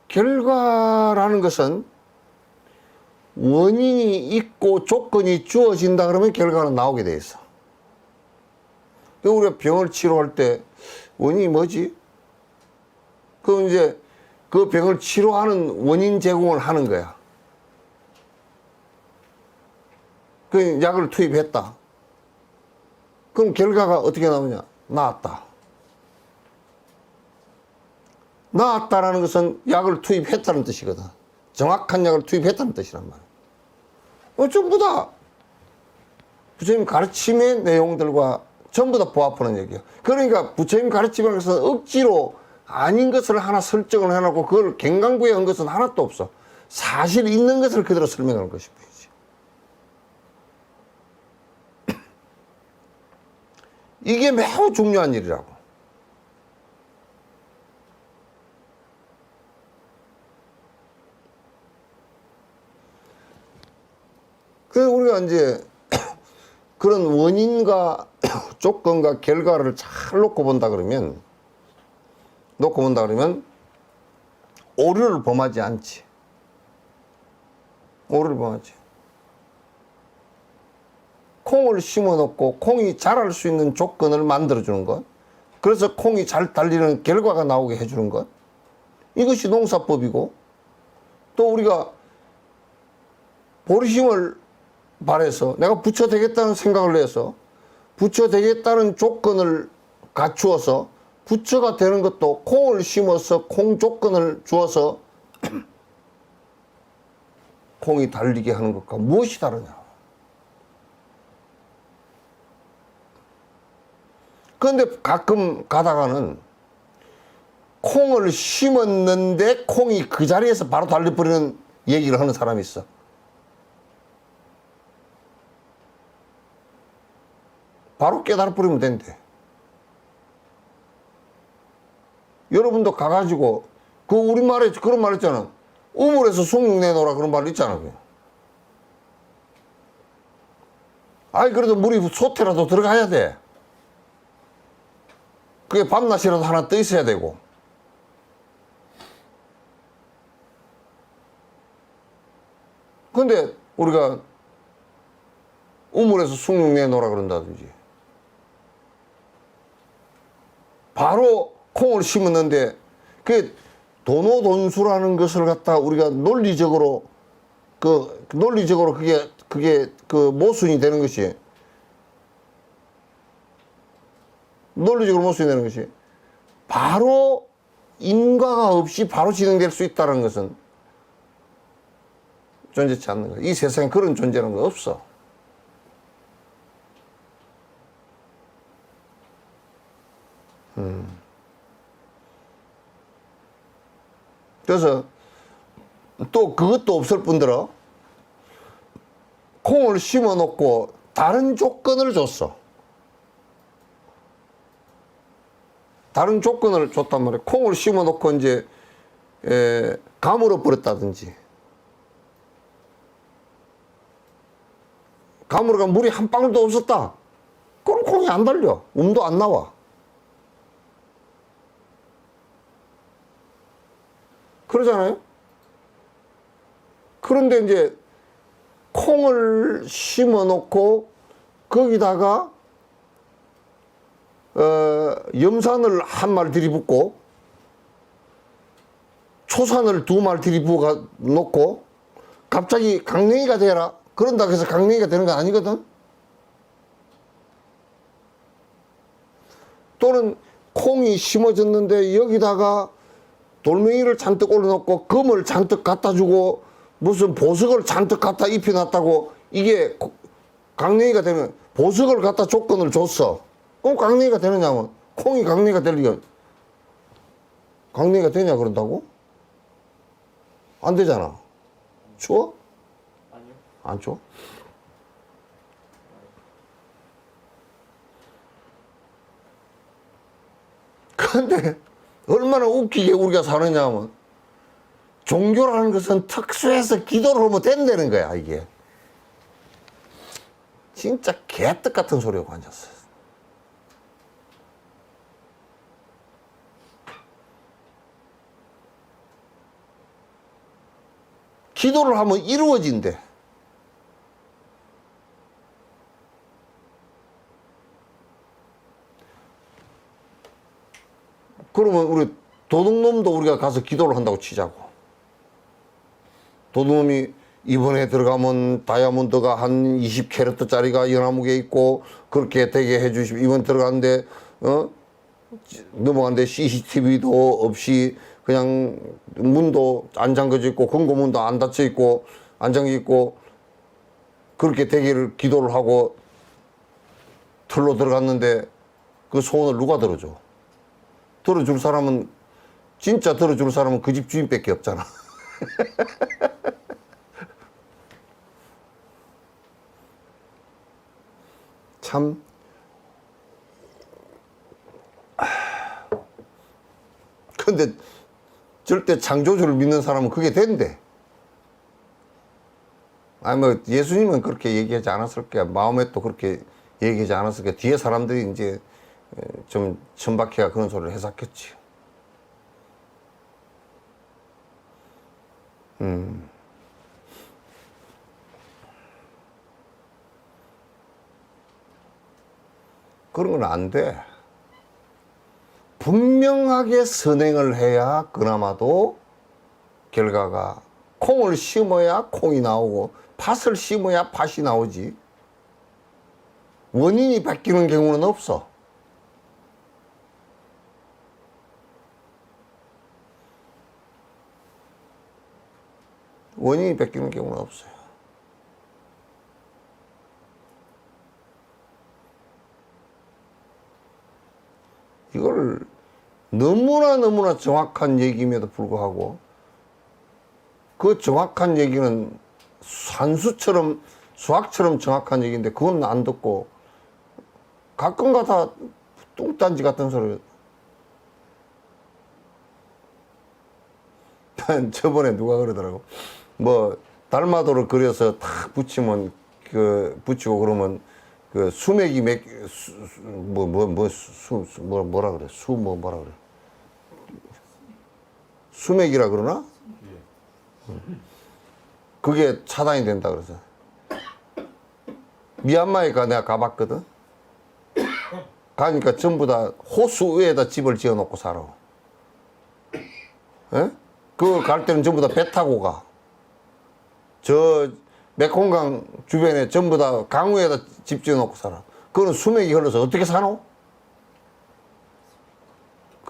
결과라는 것은 원인이 있고 조건이 주어진다 그러면 결과는 나오게 돼 있어. 우리가 병을 치료할 때 원인이 뭐지? 그럼 이제 그 병을 치료하는 원인 제공을 하는 거야. 그 약을 투입했다. 그럼 결과가 어떻게 나오냐? 나았다. 나았다라는 것은 약을 투입했다는 뜻이거든. 정확한 약을 투입했다는 뜻이란 말이야. 전부 다 부처님 가르침의 내용들과 전부 다 부합하는 얘기야. 그러니까 부처님 가르침이라는 것은 억지로 아닌 것을 하나 설정을 해놓고 그걸 갱강부에 한 것은 하나도 없어. 사실 있는 것을 그대로 설명하는 것이 뿐이지. 이게 매우 중요한 일이라고. 그래서 우리가 이제 그런 원인과 조건과 결과를 잘 놓고 본다 그러면 오류를 범하지 않지. 오류를 범하지. 콩을 심어 놓고 콩이 자랄 수 있는 조건을 만들어 주는 것. 그래서 콩이 잘 달리는 결과가 나오게 해 주는 것. 이것이 농사법이고, 또 우리가 보리심을 발해서 내가 부처 되겠다는 생각을 해서 부처 되겠다는 조건을 갖추어서 부처가 되는 것도 콩을 심어서 콩 조건을 주어서 콩이 달리게 하는 것과 무엇이 다르냐. 그런데 가끔 가다가는 콩을 심었는데 콩이 그 자리에서 바로 달려버리는 얘기를 하는 사람이 있어. 바로 깨달아버리면 된대. 여러분도 가가지고 그 우리말에 그런 말 있잖아. 우물에서 숭늉 내놓으라 그런 말 있잖아. 아이 그래도 물이 솥에라도 들어가야 돼. 그게 밤낮이라도 하나 떠 있어야 되고. 근데 우리가 우물에서 숭늉 내놓으라 그런다든지, 바로 콩을 심었는데 그 도노돈수라는 것을 갖다 우리가 논리적으로 그게 그 모순이 되는 것이, 논리적으로 볼 수 있는 것이 바로 인과가 없이 바로 진행될 수 있다는 것은 존재치 않는 거야. 이 세상에 그런 존재라는 거 없어. 그래서 또 그것도 없을 뿐더러 콩을 심어 놓고 다른 조건을 줬어. 다른 조건을 줬단 말이야. 콩을 심어 놓고 이제 가물어 버렸다든지, 가물어가 물이 한 방울도 없었다. 그럼 콩이 안 달려. 음도 안 나와. 그러잖아요. 그런데 이제 콩을 심어 놓고 거기다가 염산을 한 말 들이붓고 초산을 두 말 들이부어 놓고 갑자기 강냉이가 되라 그런다고 해서 강냉이가 되는 건 아니거든. 또는 콩이 심어졌는데 여기다가 돌멩이를 잔뜩 올려놓고 금을 잔뜩 갖다 주고 무슨 보석을 잔뜩 갖다 입혀놨다고 이게 강냉이가 되면, 보석을 갖다 조건을 줬어. 그럼 강냉이가 되느냐면, 콩이 강냉이가 될 리가, 강냉이가 되냐 그런다고? 안 되잖아. 줘? 아니요. 안 줘? 근데 얼마나 웃기게 우리가 사느냐 하면, 종교라는 것은 특수해서 기도를 하면 된다는 거야, 이게. 진짜 개떡 같은 소리하고 앉았어. 기도를 하면 이루어진대. 그러면 우리 도둑놈도 우리가 가서 기도를 한다고 치자고. 도둑놈이 이번에 들어가면 다이아몬드가 한 20캐럿짜리가 연화무게 있고 그렇게 되게 해주시면, 이번 들어가는데 넘어가는데 CCTV도 없이 그냥 문도 안 잠겨져 있고 금고문도 안 닫혀 있고 안 잠겨 있고 그렇게 되기를 기도를 하고 틀로 들어갔는데 그 소원을 누가 들어줘? 들어줄 사람은, 진짜 들어줄 사람은 그 집 주인밖에 없잖아. 참 근데 절대 창조주를 믿는 사람은 그게 된대. 아니 뭐 예수님은 그렇게 얘기하지 않았을 거야. 마음에 또 그렇게 얘기하지 않았을 거야. 뒤에 사람들이 이제 좀 천박해가 그런 소리를 해석했지. 그런 건 안 돼. 분명하게 선행을 해야 그나마도 결과가, 콩을 심어야 콩이 나오고 팥을 심어야 팥이 나오지. 원인이 바뀌는 경우는 없어. 원인이 바뀌는 경우는 없어요. 이걸 너무나 정확한 얘기임에도 불구하고 그 정확한 얘기는 산수처럼, 수학처럼 정확한 얘기인데 그건 안 듣고 가끔가다 뚱딴지 같은 소리. 저번에 누가 그러더라고. 뭐 달마도를 그려서 탁 붙이면 붙이고 그러면 그 수맥이 뭐라 그래? 뭐라 그래? 수맥이라 그러나? 그게 차단이 된다 그래서. 미얀마에 내가 가봤거든. 가니까 전부 다 호수 위에다 집을 지어 놓고 살아. 예? 그 갈 때는 전부 다 배 타고 가. 저 메콩강 주변에 전부 다 강우에다 집 지어 놓고 살아. 그거는 수맥이 흘러서 어떻게 사노?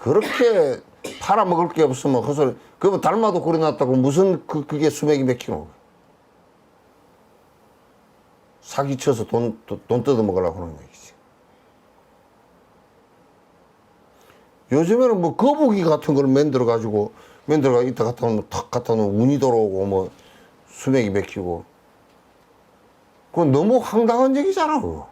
그렇게 팔아먹을 게 없으면 헛소리. 그러면 닮아도 그려놨다고 무슨 그게 수맥이 맥히노. 사기쳐서 돈 뜯어먹으려고 하는 얘기지. 요즘에는 뭐 거북이 같은 걸 만들어가지고 이따 갖다 놓으면 탁 갖다 놓으면 운이 들어오고 뭐 수맥이 맥히고. 그건 너무 황당한 얘기잖아, 그거.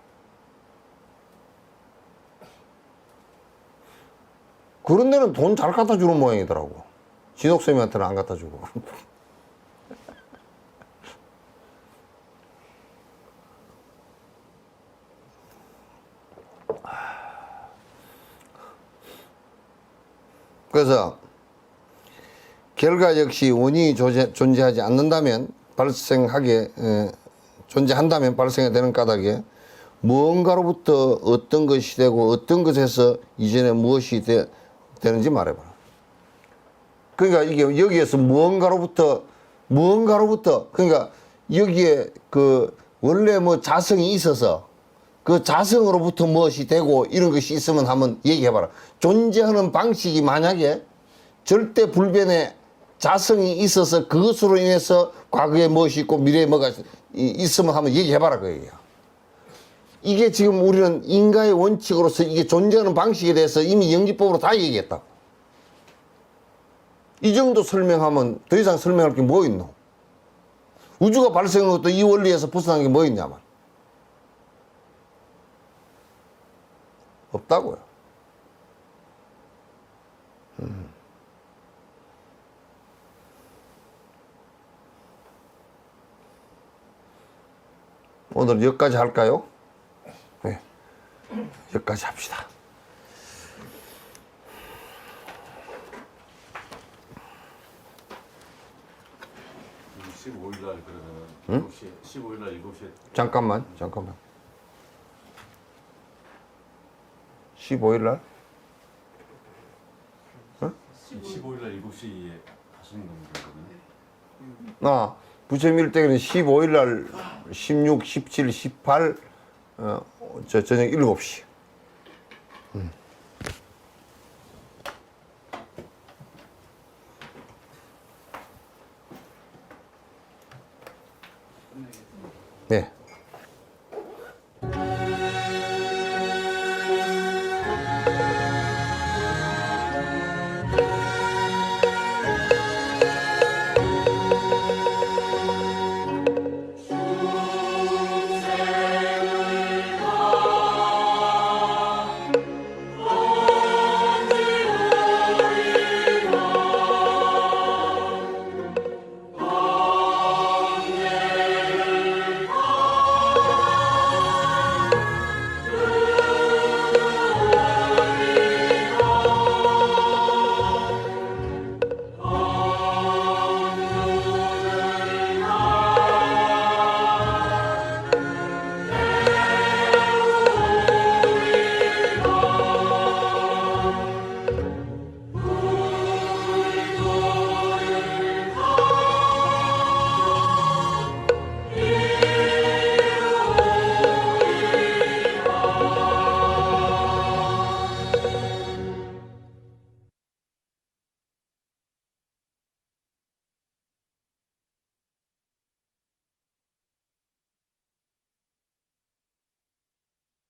그런 데는 돈 잘 갖다 주는 모양이더라고. 진옥쌤한테는 안 갖다 주고. 그래서 결과 역시 원인이 존재하지 않는다면 존재한다면 발생이 되는 까닭에 무언가로부터 어떤 것이 되고 어떤 것에서 이전에 무엇이 되는지 말해봐라. 그러니까 이게 여기에서 무언가로부터 그러니까 여기에 그 원래 뭐 자성이 있어서 그 자성으로부터 무엇이 되고 이런 것이 있으면 한번 얘기해봐라. 존재하는 방식이 만약에 절대 불변의 자성이 있어서 그것으로 인해서 과거에 무엇이 있고 미래에 뭐가 있으면 한번 얘기해봐라 그 얘기야. 이게 지금 우리는 인과의 원칙으로서 이게 존재하는 방식에 대해서 이미 영지법으로 다 얘기했다고. 이 정도 설명하면 더 이상 설명할 게 뭐 있노? 우주가 발생한 것도 이 원리에서 벗어난 게 뭐 있냐면 없다고요. 오늘 여기까지 할까요? 네. 여기까지 합시다. 15일 날 그러면은 7시, 15일 날 7시에 잠깐만. 15일 날? 15일 날 7시에 하시는 겁니다. 부처님 때는 15일 날 16, 17, 18 저녁 7시. 네.